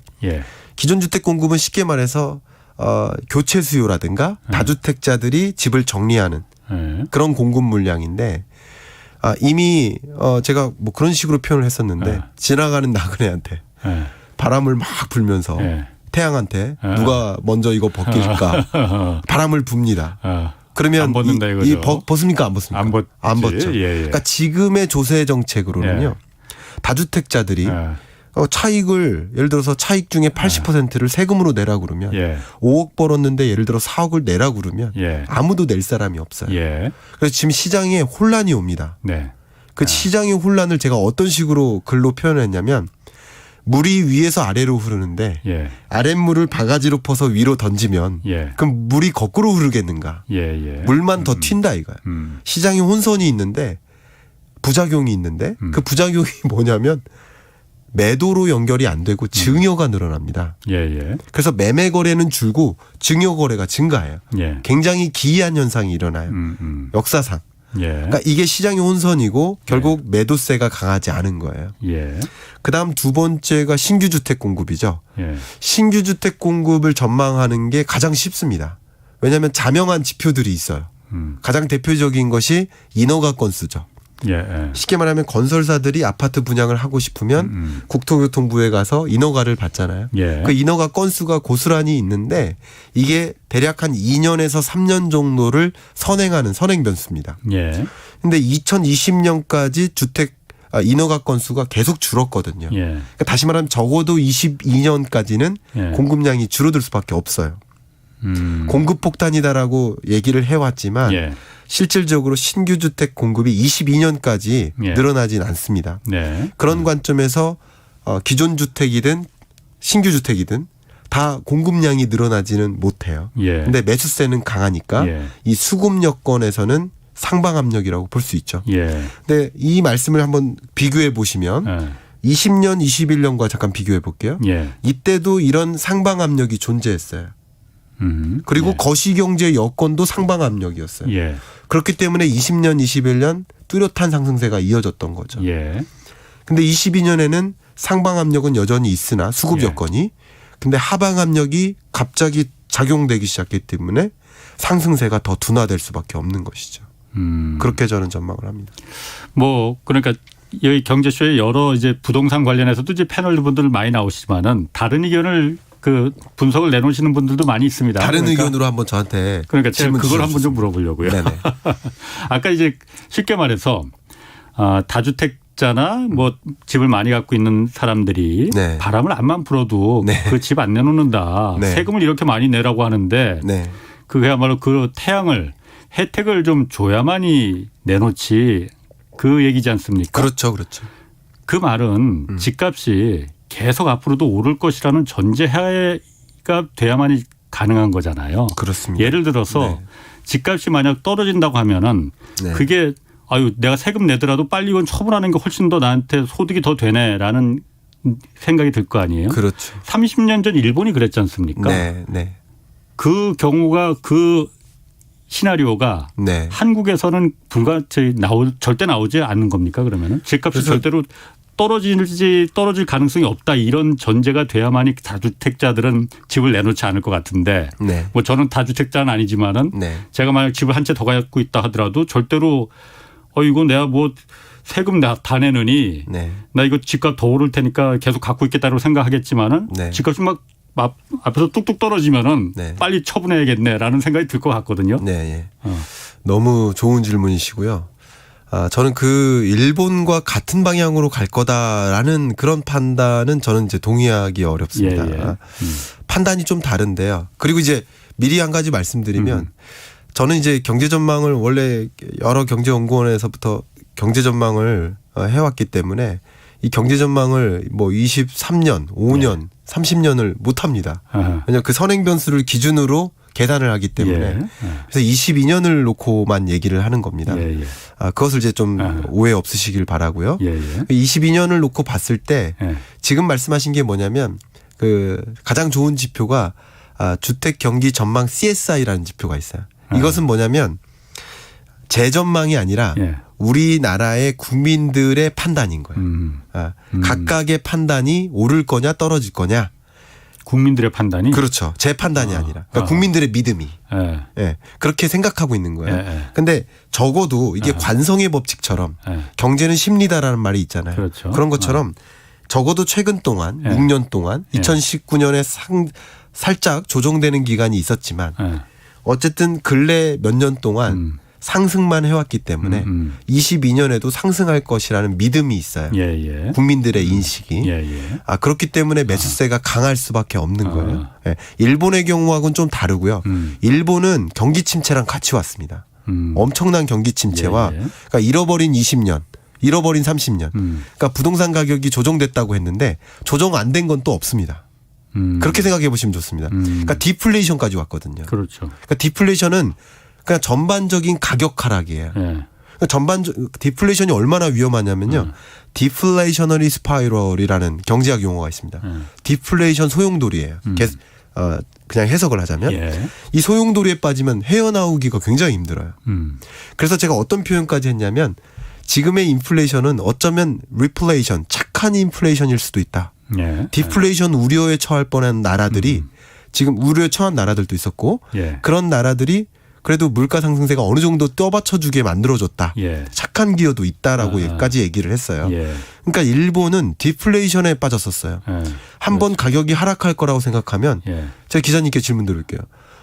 기존 주택 공급은 쉽게 말해서 교체 수요라든가 다주택자들이 집을 정리하는 그런 공급 물량인데 이미 제가 뭐 그런 식으로 표현을 했었는데 지나가는 나그네한테 바람을 막 불면서 태양한테 누가 먼저 이거 벗길까 바람을 붑니다. 그러면 안 벗는다 이거죠. 벗습니까? 안 벗습니까? 안 벗죠. 그러니까 지금의 조세 정책으로는요. 다주택자들이 차익을 예를 들어서 차익 중에 80%를 세금으로 내라 그러면 5억 벌었는데 예를 들어 4억을 내라 그러면 아무도 낼 사람이 없어요. 그래서 지금 시장에 혼란이 옵니다. 그 시장의 혼란을 제가 어떤 식으로 글로 표현했냐면 물이 위에서 아래로 흐르는데 아랫물을 바가지로 퍼서 위로 던지면 그럼 물이 거꾸로 흐르겠는가. 물만 더 튄다 이거야. 시장에 혼선이 있는데 부작용이 있는데 그 부작용이 뭐냐면 매도로 연결이 안 되고 증여가 늘어납니다. 그래서 매매 거래는 줄고 증여 거래가 증가해요. 굉장히 기이한 현상이 일어나요. 역사상. 그러니까 이게 시장의 혼선이고 결국 매도세가 강하지 않은 거예요. 그다음 두 번째가 신규 주택 공급이죠. 신규 주택 공급을 전망하는 게 가장 쉽습니다. 왜냐하면 자명한 지표들이 있어요. 가장 대표적인 것이 인허가 건수죠. 쉽게 말하면 건설사들이 아파트 분양을 하고 싶으면 국토교통부에 가서 인허가를 받잖아요. 그 인허가 건수가 고스란히 있는데 이게 대략 한 2년에서 3년 정도를 선행하는 선행 변수입니다. 근데 2020년까지 주택 인허가 건수가 계속 줄었거든요. 그러니까 다시 말하면 적어도 22년까지는 공급량이 줄어들 수밖에 없어요. 공급 폭탄이다라고 얘기를 해왔지만 실질적으로 신규 주택 공급이 22년까지 늘어나진 않습니다. 그런 관점에서 기존 주택이든 신규 주택이든 다 공급량이 늘어나지는 못해요. 근데 매수세는 강하니까 이 수급 여건에서는 상방 압력이라고 볼 수 있죠. 근데 이 말씀을 한번 비교해 보시면 20년, 21년과 잠깐 비교해 볼게요. 이때도 이런 상방 압력이 존재했어요. 그리고 거시경제 여건도 상방 압력이었어요. 그렇기 때문에 20년, 21년 뚜렷한 상승세가 이어졌던 거죠. 근데 22년에는 상방 압력은 여전히 있으나 수급 여건이 근데 하방 압력이 갑자기 작용되기 시작했기 때문에 상승세가 더 둔화될 수밖에 없는 것이죠. 그렇게 저는 전망을 합니다. 뭐 그러니까 여기 경제쇼에 여러 이제 부동산 관련해서도 이제 패널 분들 많이 나오시지만은 다른 의견을 그 분석을 내놓으시는 분들도 많이 있습니다. 다른 의견으로 한번 저한테 그러니까 제가 그걸 한번 좀 물어보려고요. 아까 이제 쉽게 말해서 다주택자나 뭐 집을 많이 갖고 있는 사람들이 바람을 안만 불어도 그 집 안 내놓는다. 세금을 이렇게 많이 내라고 하는데 그야말로 그 혜택을 좀 줘야만이 내놓지 그 얘기지 않습니까? 그렇죠. 그 말은 집값이 계속 앞으로도 오를 것이라는 전제하에가 돼야만이 가능한 거잖아요. 그렇습니다. 예를 들어서 집값이 만약 떨어진다고 하면은 네. 그게 아유 내가 세금 내더라도 빨리 이건 처분하는 게 훨씬 더 나한테 소득이 더 되네라는 생각이 들 거 아니에요. 그렇죠. 30년 전 일본이 그랬지 않습니까? 네, 네. 그 경우가 그 시나리오가 네. 한국에서는 절대 나오지 않는 겁니까? 그러면은 집값이 절대로 떨어질 가능성이 없다 이런 전제가 돼야만이 다주택자들은 집을 내놓지 않을 것 같은데 네. 뭐 저는 다주택자는 아니지만은 네. 제가 만약 집을 한 채 더 갖고 있다 하더라도 절대로 이거 내가 뭐 세금 다 내느니 네. 나 이거 집값 더 오를 테니까 계속 갖고 있겠다고 생각하겠지만은 네. 집값이 막 앞에서 뚝뚝 떨어지면은 네. 빨리 처분해야겠네라는 생각이 들 것 같거든요. 네. 너무 좋은 질문이시고요. 저는 그 일본과 같은 방향으로 갈 거다라는 그런 판단은 저는 이제 동의하기 어렵습니다. 예. 판단이 좀 다른데요. 그리고 이제 미리 한 가지 말씀드리면 저는 이제 경제 전망을 원래 여러 경제연구원에서부터 경제 전망을 해왔기 때문에 이 경제 전망을 뭐 23년, 5년, 30년을 못 합니다. 왜냐하면 그 선행 변수를 기준으로 계산을 하기 때문에 그래서 22년을 놓고만 얘기를 하는 겁니다. 그것을 이제 좀 오해 없으시길 바라고요. 22년을 놓고 봤을 때 지금 말씀하신 게 뭐냐면 그 가장 좋은 지표가 주택 경기 전망 CSI라는 지표가 있어요. 이것은 뭐냐면 제 전망이 아니라 우리나라의 국민들의 판단인 거예요. 각각의 판단이 오를 거냐 떨어질 거냐. 국민들의 판단이? 그렇죠. 제 판단이 아니라. 그러니까 국민들의 믿음이. 예. 그렇게 생각하고 있는 거예요. 근데 적어도 이게 관성의 법칙처럼 경제는 심리다라는 말이 있잖아요. 그렇죠. 그런 것처럼 적어도 최근 동안 6년 동안 2019년에 살짝 조정되는 기간이 있었지만 어쨌든 근래 몇 년 동안 상승만 해왔기 때문에 22년에도 상승할 것이라는 믿음이 있어요. 국민들의 인식이. 그렇기 때문에 매수세가 강할 수밖에 없는 거예요. 일본의 경우하고는 좀 다르고요. 일본은 경기 침체랑 같이 왔습니다. 엄청난 경기 침체와 그러니까 잃어버린 20년. 잃어버린 30년. 그러니까 부동산 가격이 조정됐다고 했는데 조정 안 된 건 또 없습니다. 그렇게 생각해 보시면 좋습니다. 그러니까 디플레이션까지 왔거든요. 그렇죠. 그러니까 디플레이션은 그냥 전반적인 가격 하락이에요. 디플레이션이 얼마나 위험하냐면요. 디플레이셔너리 스파이럴이라는 경제학 용어가 있습니다. 디플레이션 소용돌이에요. 그냥 해석을 하자면 이 소용돌이에 빠지면 헤어나오기가 굉장히 힘들어요. 그래서 제가 어떤 표현까지 했냐면 지금의 인플레이션은 어쩌면 리플레이션, 착한 인플레이션일 수도 있다. 디플레이션 우려에 처할 뻔한 나라들이 지금 우려에 처한 나라들도 있었고 그런 나라들이 그래도 물가 상승세가 어느 정도 떠받쳐주게 만들어줬다. 착한 기여도 있다라고까지 얘기를 했어요. 그러니까 일본은 디플레이션에 빠졌었어요. 한번 가격이 하락할 거라고 생각하면 제가 기자님께 질문 드릴게요.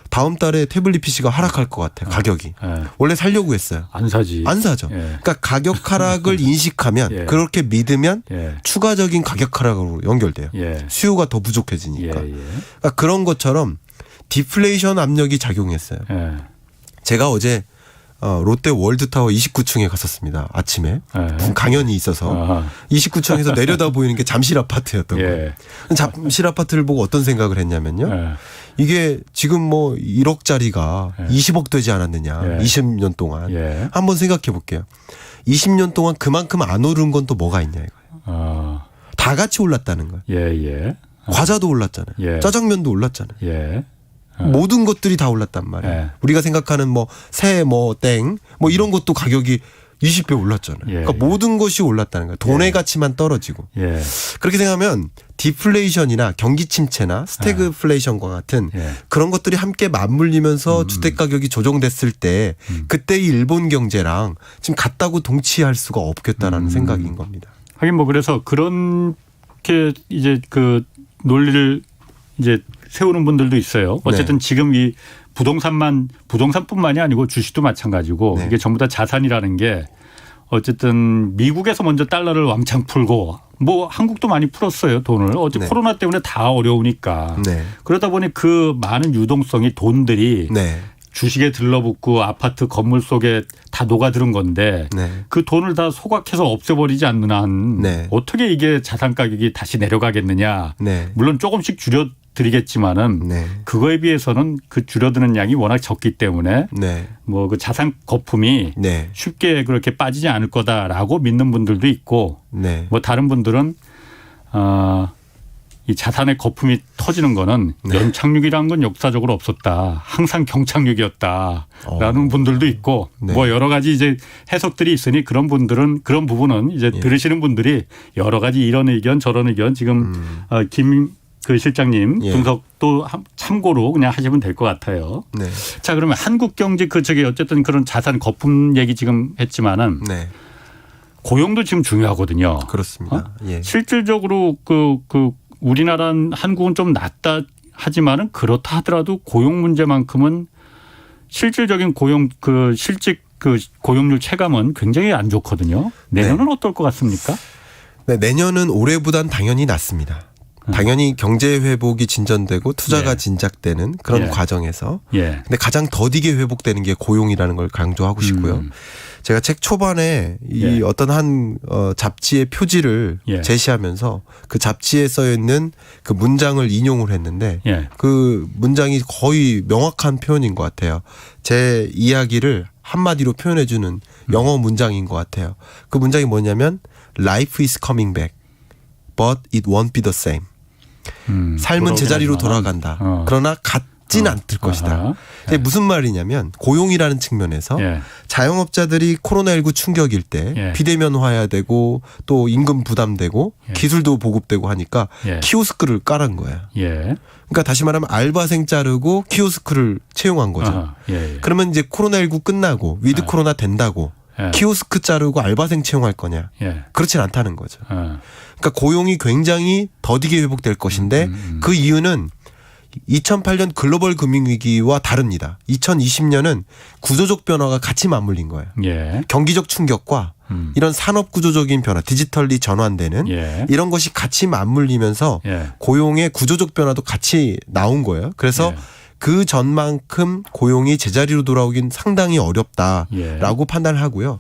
다음 달에 태블릿 PC가 하락할 것 같아요. 가격이. 원래 사려고 했어요. 안 사지. 안 사죠. 그러니까 가격 하락을 인식하면 그렇게 믿으면 추가적인 가격 하락으로 연결돼요. 수요가 더 부족해지니까. 그러니까 그런 것처럼 디플레이션 압력이 작용했어요. 제가 어제 롯데 월드타워 29층에 갔었습니다. 아침에 무슨 강연이 있어서 29층에서 내려다 보이는 게 잠실 아파트였던 거예요. 잠실 아파트를 보고 어떤 생각을 했냐면요. 이게 지금 뭐 1억짜리가 20억 되지 않았느냐. 20년 동안. 한번 생각해 볼게요. 20년 동안 그만큼 안 오른 건 또 뭐가 있냐 이거예요. 다 같이 올랐다는 거예요. 과자도 올랐잖아요. 짜장면도 올랐잖아요. 모든 것들이 다 올랐단 말이에요. 우리가 생각하는 뭐 새 뭐 땡 뭐 이런 것도 가격이 20배 올랐잖아요. 그러니까 모든 것이 올랐다는 거예요. 돈의 가치만 떨어지고. 그렇게 생각하면 디플레이션이나 경기 침체나 스태그플레이션과 같은 그런 것들이 함께 맞물리면서 주택 가격이 조정됐을 때 그때의 일본 경제랑 지금 같다고 동치할 수가 없겠다라는 생각인 겁니다. 하긴 뭐 그래서 그렇게 이제 그 논리를 이제 세우는 분들도 있어요. 어쨌든 지금 이 부동산뿐만이 아니고 주식도 마찬가지고 이게 전부 다 자산이라는 게 어쨌든 미국에서 먼저 달러를 왕창 풀고 뭐 한국도 많이 풀었어요. 돈을. 어제 코로나 때문에 다 어려우니까. 그러다 보니 그 많은 유동성이 돈들이 주식에 들러붙고 아파트 건물 속에 다 녹아드는 건데 그 돈을 다 소각해서 없애버리지 않는 한 어떻게 이게 자산 가격이 다시 내려가겠느냐. 물론 조금씩 드리겠지만은 네. 그거에 비해서는 그 줄어드는 양이 워낙 적기 때문에 네. 뭐 그 자산 거품이 네. 쉽게 그렇게 빠지지 않을 거다라고 믿는 분들도 있고 네. 뭐 다른 분들은 이 자산의 거품이 터지는 거는 네. 연착륙이라는 건 역사적으로 없었다. 항상 경착륙이었다라는 분들도 있고 네. 뭐 여러 가지 이제 해석들이 있으니 그런 분들은 그런 부분은 이제 들으시는 분들이 여러 가지 이런 의견 저런 의견 지금 김 그 실장님 예. 분석도 참고로 그냥 하시면 될 것 같아요. 네. 자, 그러면 한국 경제 저기 어쨌든 그런 자산 거품 얘기 지금 했지만은 네. 고용도 지금 중요하거든요. 그렇습니다. 예. 실질적으로 그 우리나라는 한국은 좀 낫다 하지만은 그렇다 하더라도 고용 문제만큼은 실질적인 고용 그 실직 그 고용률 체감은 굉장히 안 좋거든요. 내년은 어떨 것 같습니까? 네, 내년은 올해보단 당연히 낫습니다. 당연히 경제 회복이 진전되고 투자가 예. 진작되는 그런 예. 과정에서 예. 근데 가장 더디게 회복되는 게 고용이라는 걸 강조하고 싶고요. 제가 책 초반에 이 예. 어떤 한 잡지의 표지를 예. 제시하면서 그 잡지에 써 있는 그 문장을 인용을 했는데 예. 그 문장이 거의 명확한 표현인 것 같아요. 제 이야기를 한마디로 표현해 주는 영어 문장인 것 같아요. 그 문장이 뭐냐면 Life is coming back, but it won't be the same. 삶은 제자리로 돌아간다. 그러나 같진 않을 것이다. 이게 무슨 말이냐면 고용이라는 측면에서 예. 자영업자들이 코로나19 충격일 때 예. 비대면화해야 되고 또 임금 부담되고 예. 기술도 보급되고 하니까 예. 키오스크를 깔은 거야. 예. 그러니까 다시 말하면 알바생 자르고 키오스크를 채용한 거죠. 예. 그러면 이제 코로나19 끝나고 위드 코로나 된다고 예. 키오스크 자르고 알바생 채용할 거냐? 예. 그렇진 않다는 거죠. 그러니까 고용이 굉장히 더디게 회복될 것인데 그 이유는 2008년 글로벌 금융위기와 다릅니다. 2020년은 구조적 변화가 같이 맞물린 거예요. 예. 경기적 충격과 이런 산업 구조적인 변화, 디지털리 전환되는 예. 이런 것이 같이 맞물리면서 예. 고용의 구조적 변화도 같이 나온 거예요. 그래서 예. 그 전만큼 고용이 제자리로 돌아오긴 상당히 어렵다라고 판단을 하고요.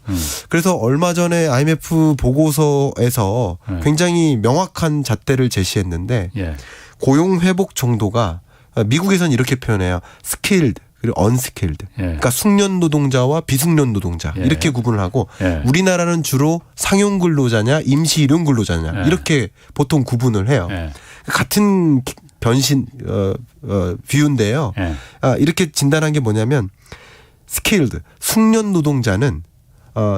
그래서 얼마 전에 IMF 보고서에서 굉장히 명확한 잣대를 제시했는데 예. 고용 회복 정도가 미국에서는 이렇게 표현해요. skilled 그리고 unskilled. 예. 그러니까 숙련 노동자와 비숙련 노동자 예. 이렇게 구분을 하고 예. 우리나라는 주로 상용 근로자냐 임시 일용 근로자냐 예. 이렇게 보통 구분을 해요. 예. 같은 변신 뷰인데요. 예. 이렇게 진단한 게 뭐냐면 skilled 숙련 노동자는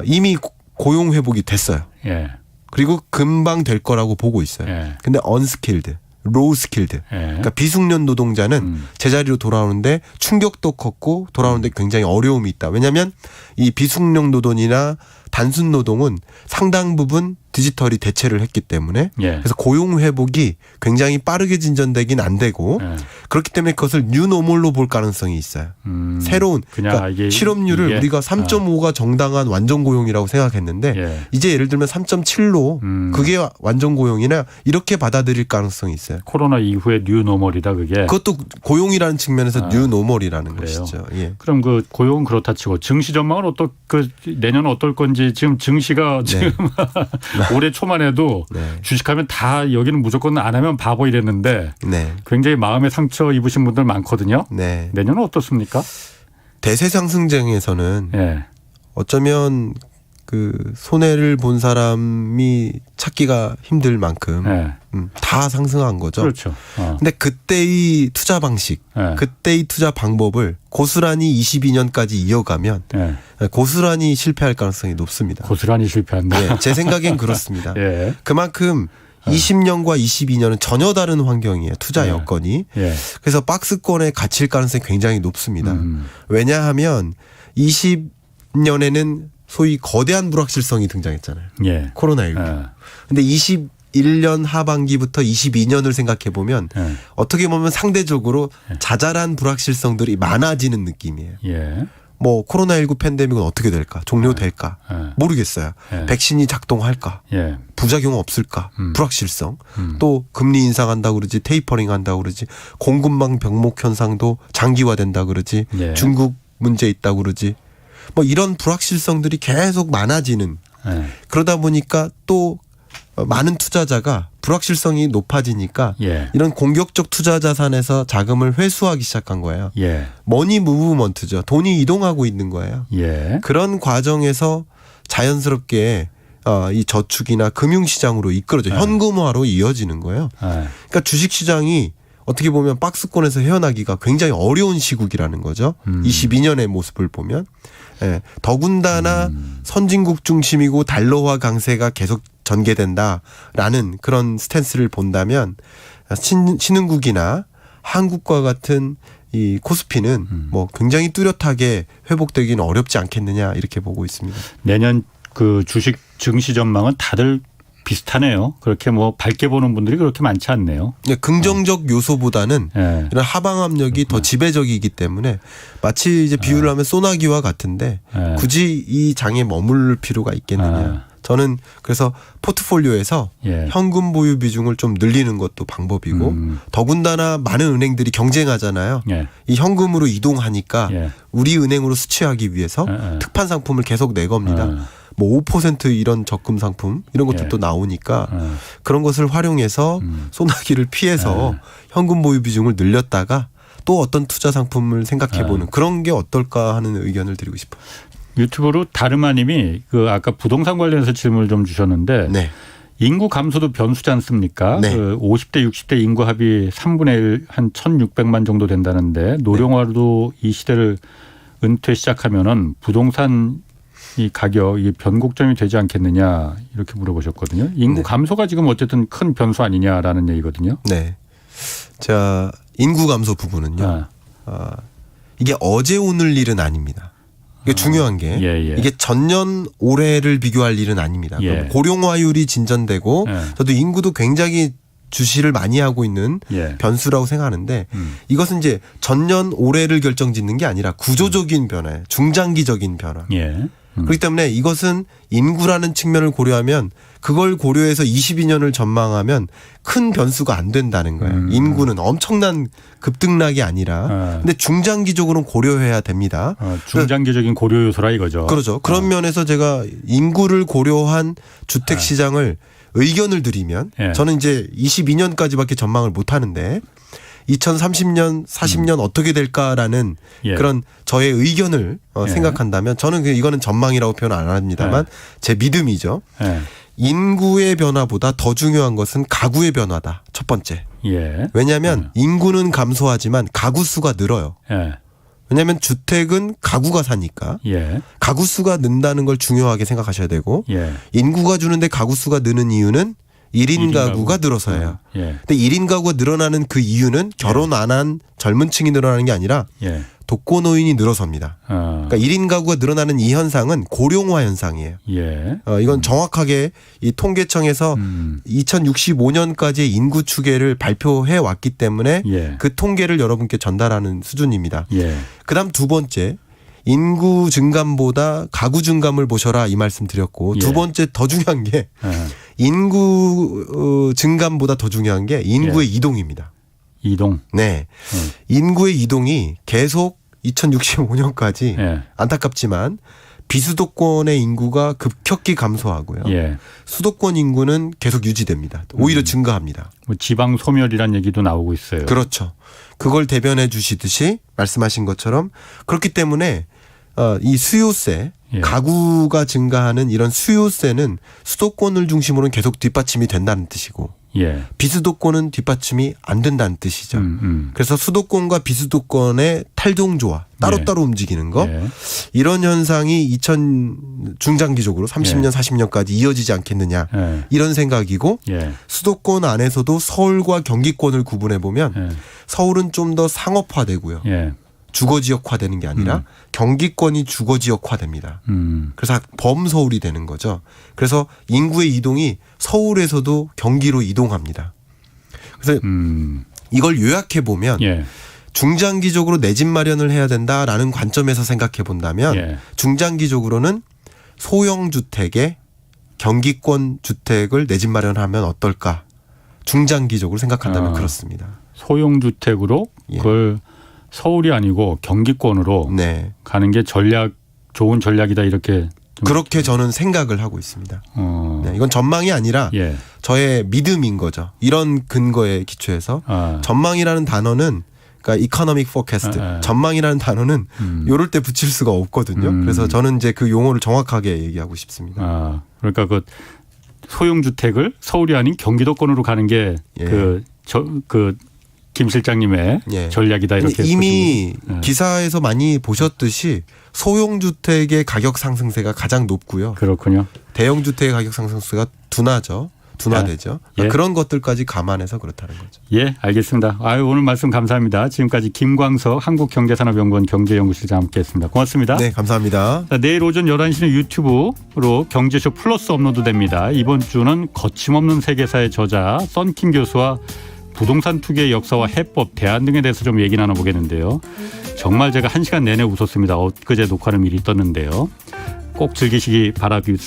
이미 고용 회복이 됐어요. 예. 그리고 금방 될 거라고 보고 있어요. 예. 근데 unskilled, low skilled. 예. 그러니까 비숙련 노동자는 제자리로 돌아오는데 충격도 컸고 돌아오는데 굉장히 어려움이 있다. 왜냐하면 이 비숙련 노동이나 단순 노동은 상당 부분 디지털이 대체를 했기 때문에 예. 그래서 고용 회복이 굉장히 빠르게 진전되긴 안 되고 예. 그렇기 때문에 그것을 뉴노멀로 볼 가능성이 있어요. 새로운 그러니까 이게 실업률을 이게 우리가 3.5가 정당한 완전 고용이라고 생각했는데 예. 이제 예를 들면 3.7로 그게 완전 고용이나 이렇게 받아들일 가능성이 있어요. 코로나 이후에 뉴노멀이다 그게. 그것도 고용이라는 측면에서 뉴노멀이라는 그래요. 것이죠. 예. 그럼 그 고용은 그렇다 치고 증시 전망은 내년은 어떨 건지 지금 증시가 지금 올해 초만 해도 주식하면 다 여기는 무조건 안 하면 바보 이랬는데 굉장히 마음의 상처 입으신 분들 많거든요. 내년은 어떻습니까? 대세 상승장에서는 예. 어쩌면 그 손해를 본 사람이 찾기가 힘들 만큼 다 상승한 거죠. 그렇죠. 근데 그때의 투자 방식, 그때의 투자 방법을 고스란히 22년까지 이어가면 고스란히 실패할 가능성이 높습니다. 고스란히 실패한다. 네, 제 생각엔 그렇습니다. 예. 그만큼 20년과 22년은 전혀 다른 환경이에요. 투자 여건이. 그래서 박스권에 갇힐 가능성이 굉장히 높습니다. 왜냐하면 20년에는 소위 거대한 불확실성이 등장했잖아요. 코로나19. 근데 21년 하반기부터 22년을 생각해 보면 어떻게 보면 상대적으로 자잘한 불확실성들이 많아지는 느낌이에요. 뭐 코로나19 팬데믹은 어떻게 될까? 종료될까? 모르겠어요. 백신이 작동할까? 부작용 없을까? 불확실성. 또 금리 인상한다고 그러지, 테이퍼링 한다고 그러지, 공급망 병목 현상도 장기화된다고 그러지, 중국 문제 있다고 그러지. 뭐 이런 불확실성들이 계속 많아지는 그러다 보니까 또 많은 투자자가 불확실성이 높아지니까 예. 이런 공격적 투자 자산에서 자금을 회수하기 시작한 거예요. 예. 머니 무브먼트죠. 돈이 이동하고 있는 거예요. 예. 그런 과정에서 자연스럽게 이 저축이나 금융시장으로 이끌어져 현금화로 이어지는 거예요. 그러니까 주식시장이 어떻게 보면 박스권에서 헤어나기가 굉장히 어려운 시국이라는 거죠. 22년의 모습을 보면. 예. 더군다나 선진국 중심이고 달러화 강세가 계속 전개된다라는 그런 스탠스를 본다면 신흥국이나 한국과 같은 이 코스피는 뭐 굉장히 뚜렷하게 회복되기는 어렵지 않겠느냐 이렇게 보고 있습니다. 내년 그 주식 증시 전망은 다들 비슷하네요. 그렇게 뭐 밝게 보는 분들이 그렇게 많지 않네요. 네, 긍정적 요소보다는 이런 하방 압력이 더 지배적이기 때문에 마치 이제 비유를 하면 소나기와 같은데 굳이 이 장에 머물 필요가 있겠느냐. 저는 그래서 포트폴리오에서 현금 보유 비중을 좀 늘리는 것도 방법이고 더군다나 많은 은행들이 경쟁하잖아요. 이 현금으로 이동하니까 우리 은행으로 수취하기 위해서 특판 상품을 계속 내겁니다. 뭐 5% 이런 적금 상품 이런 것들도 나오니까 그런 것을 활용해서 소나기를 피해서 현금 보유 비중을 늘렸다가 또 어떤 투자 상품을 생각해보는 그런 게 어떨까 하는 의견을 드리고 싶어요. 유튜브로 다르마님이 그 아까 부동산 관련해서 질문을 좀 주셨는데 네. 인구 감소도 변수지 않습니까? 네. 그 50대 60대 인구 합이 3분의 1 한 1,600만 정도 된다는데 노령화로 이 시대를 은퇴 시작하면은 부동산 이 가격이 변곡점이 되지 않겠느냐 이렇게 물어보셨거든요. 인구 감소가 지금 어쨌든 큰 변수 아니냐라는 얘기거든요. 네. 자, 인구 감소 부분은요. 이게 어제 오늘 일은 아닙니다. 이게 중요한 게 이게 전년 올해를 비교할 일은 아닙니다. 고령화율이 진전되고 저도 인구도 굉장히 주시를 많이 하고 있는 변수라고 생각하는데 이것은 이제 전년 올해를 결정짓는 게 아니라 구조적인 변화예요. 중장기적인 변화. 그렇기 때문에 이것은 인구라는 측면을 고려하면 그걸 고려해서 22년을 전망하면 큰 변수가 안 된다는 거예요. 인구는 엄청난 급등락이 아니라 근데 중장기적으로는 고려해야 됩니다. 중장기적인 고려 요소라 이거죠. 그렇죠. 그런 면에서 제가 인구를 고려한 주택 시장을 의견을 드리면 저는 이제 22년까지밖에 전망을 못 하는데 2030년, 40년 어떻게 될까라는 그런 저의 의견을 생각한다면 저는 이거는 전망이라고 표현 안 합니다만 제 믿음이죠. 인구의 변화보다 더 중요한 것은 가구의 변화다. 첫 번째. 왜냐하면 인구는 감소하지만 가구 수가 늘어요. 왜냐하면 주택은 가구가 사니까 가구 수가 는다는 걸 중요하게 생각하셔야 되고 인구가 주는데 가구 수가 느는 이유는 1인 가구가 늘어서예요. 근데 1인 가구가 늘어나는 그 이유는 결혼 안 한 젊은 층이 늘어나는 게 아니라 독거노인이 늘어섭니다. 그러니까 1인 가구가 늘어나는 이 현상은 고령화 현상이에요. 이건 정확하게 이 통계청에서 2065년까지의 인구 추계를 발표해 왔기 때문에 그 통계를 여러분께 전달하는 수준입니다. 그다음 두 번째. 인구 증감보다 가구 증감을 보셔라 이 말씀 드렸고 두 번째 더 중요한 게 인구 증감보다 더 중요한 게 인구의 이동입니다. 이동. 네. 인구의 이동이 계속 2065년까지 안타깝지만 비수도권의 인구가 급격히 감소하고요. 수도권 인구는 계속 유지됩니다. 오히려 증가합니다. 뭐 지방 소멸이란 얘기도 나오고 있어요. 그렇죠. 그걸 대변해 주시듯이 말씀하신 것처럼 그렇기 때문에 이 수요세 가구가 증가하는 이런 수요세는 수도권을 중심으로는 계속 뒷받침이 된다는 뜻이고 비수도권은 뒷받침이 안 된다는 뜻이죠. 그래서 수도권과 비수도권의 탈동조화 따로따로 움직이는 거 이런 현상이 중장기적으로 30년 40년까지 이어지지 않겠느냐 이런 생각이고 수도권 안에서도 서울과 경기권을 구분해 보면 서울은 좀 더 상업화되고요. 주거지역화되는 게 아니라 경기권이 주거지역화됩니다. 그래서 범서울이 되는 거죠. 그래서 인구의 이동이 서울에서도 경기로 이동합니다. 그래서 이걸 요약해 보면 중장기적으로 내 집 마련을 해야 된다라는 관점에서 생각해 본다면 중장기적으로는 소형 주택에 경기권 주택을 내 집 마련하면 어떨까? 중장기적으로 생각한다면 그렇습니다. 소형 주택으로 그걸 서울이 아니고 경기권으로 가는 게 좋은 전략이다 이렇게 말씀? 그렇게 저는 생각을 하고 있습니다. 네, 이건 전망이 아니라 저의 믿음인 거죠. 이런 근거에 기초해서 전망이라는 단어는 그러니까 economic forecast, 전망이라는 단어는 요럴 때 붙일 수가 없거든요. 그래서 저는 이제 그 용어를 정확하게 얘기하고 싶습니다. 그러니까 그 소형주택을 서울이 아닌 경기도권으로 가는 게 김 실장님의 전략이다 이렇게 이미 기사에서 많이 보셨듯이 소형주택의 가격 상승세가 가장 높고요. 그렇군요. 대형주택의 가격 상승세가 둔화되죠. 그런 것들까지 감안해서 그렇다는 거죠. 예, 알겠습니다. 오늘 말씀 감사합니다. 지금까지 김광석 한국경제산업연구원 경제연구실장 함께했습니다. 고맙습니다. 네, 감사합니다. 자, 내일 오전 11시는 유튜브로 경제쇼 플러스 업로드됩니다. 이번 주는 거침없는 세계사의 저자 썬킴 교수와 부동산 투기의 역사와 해법, 대안 등에 대해서 좀 얘기 나눠보겠는데요. 정말 제가 1시간 내내 웃었습니다. 엊그제 녹화를 미리 떴는데요. 꼭 즐기시기 바라겠습니다.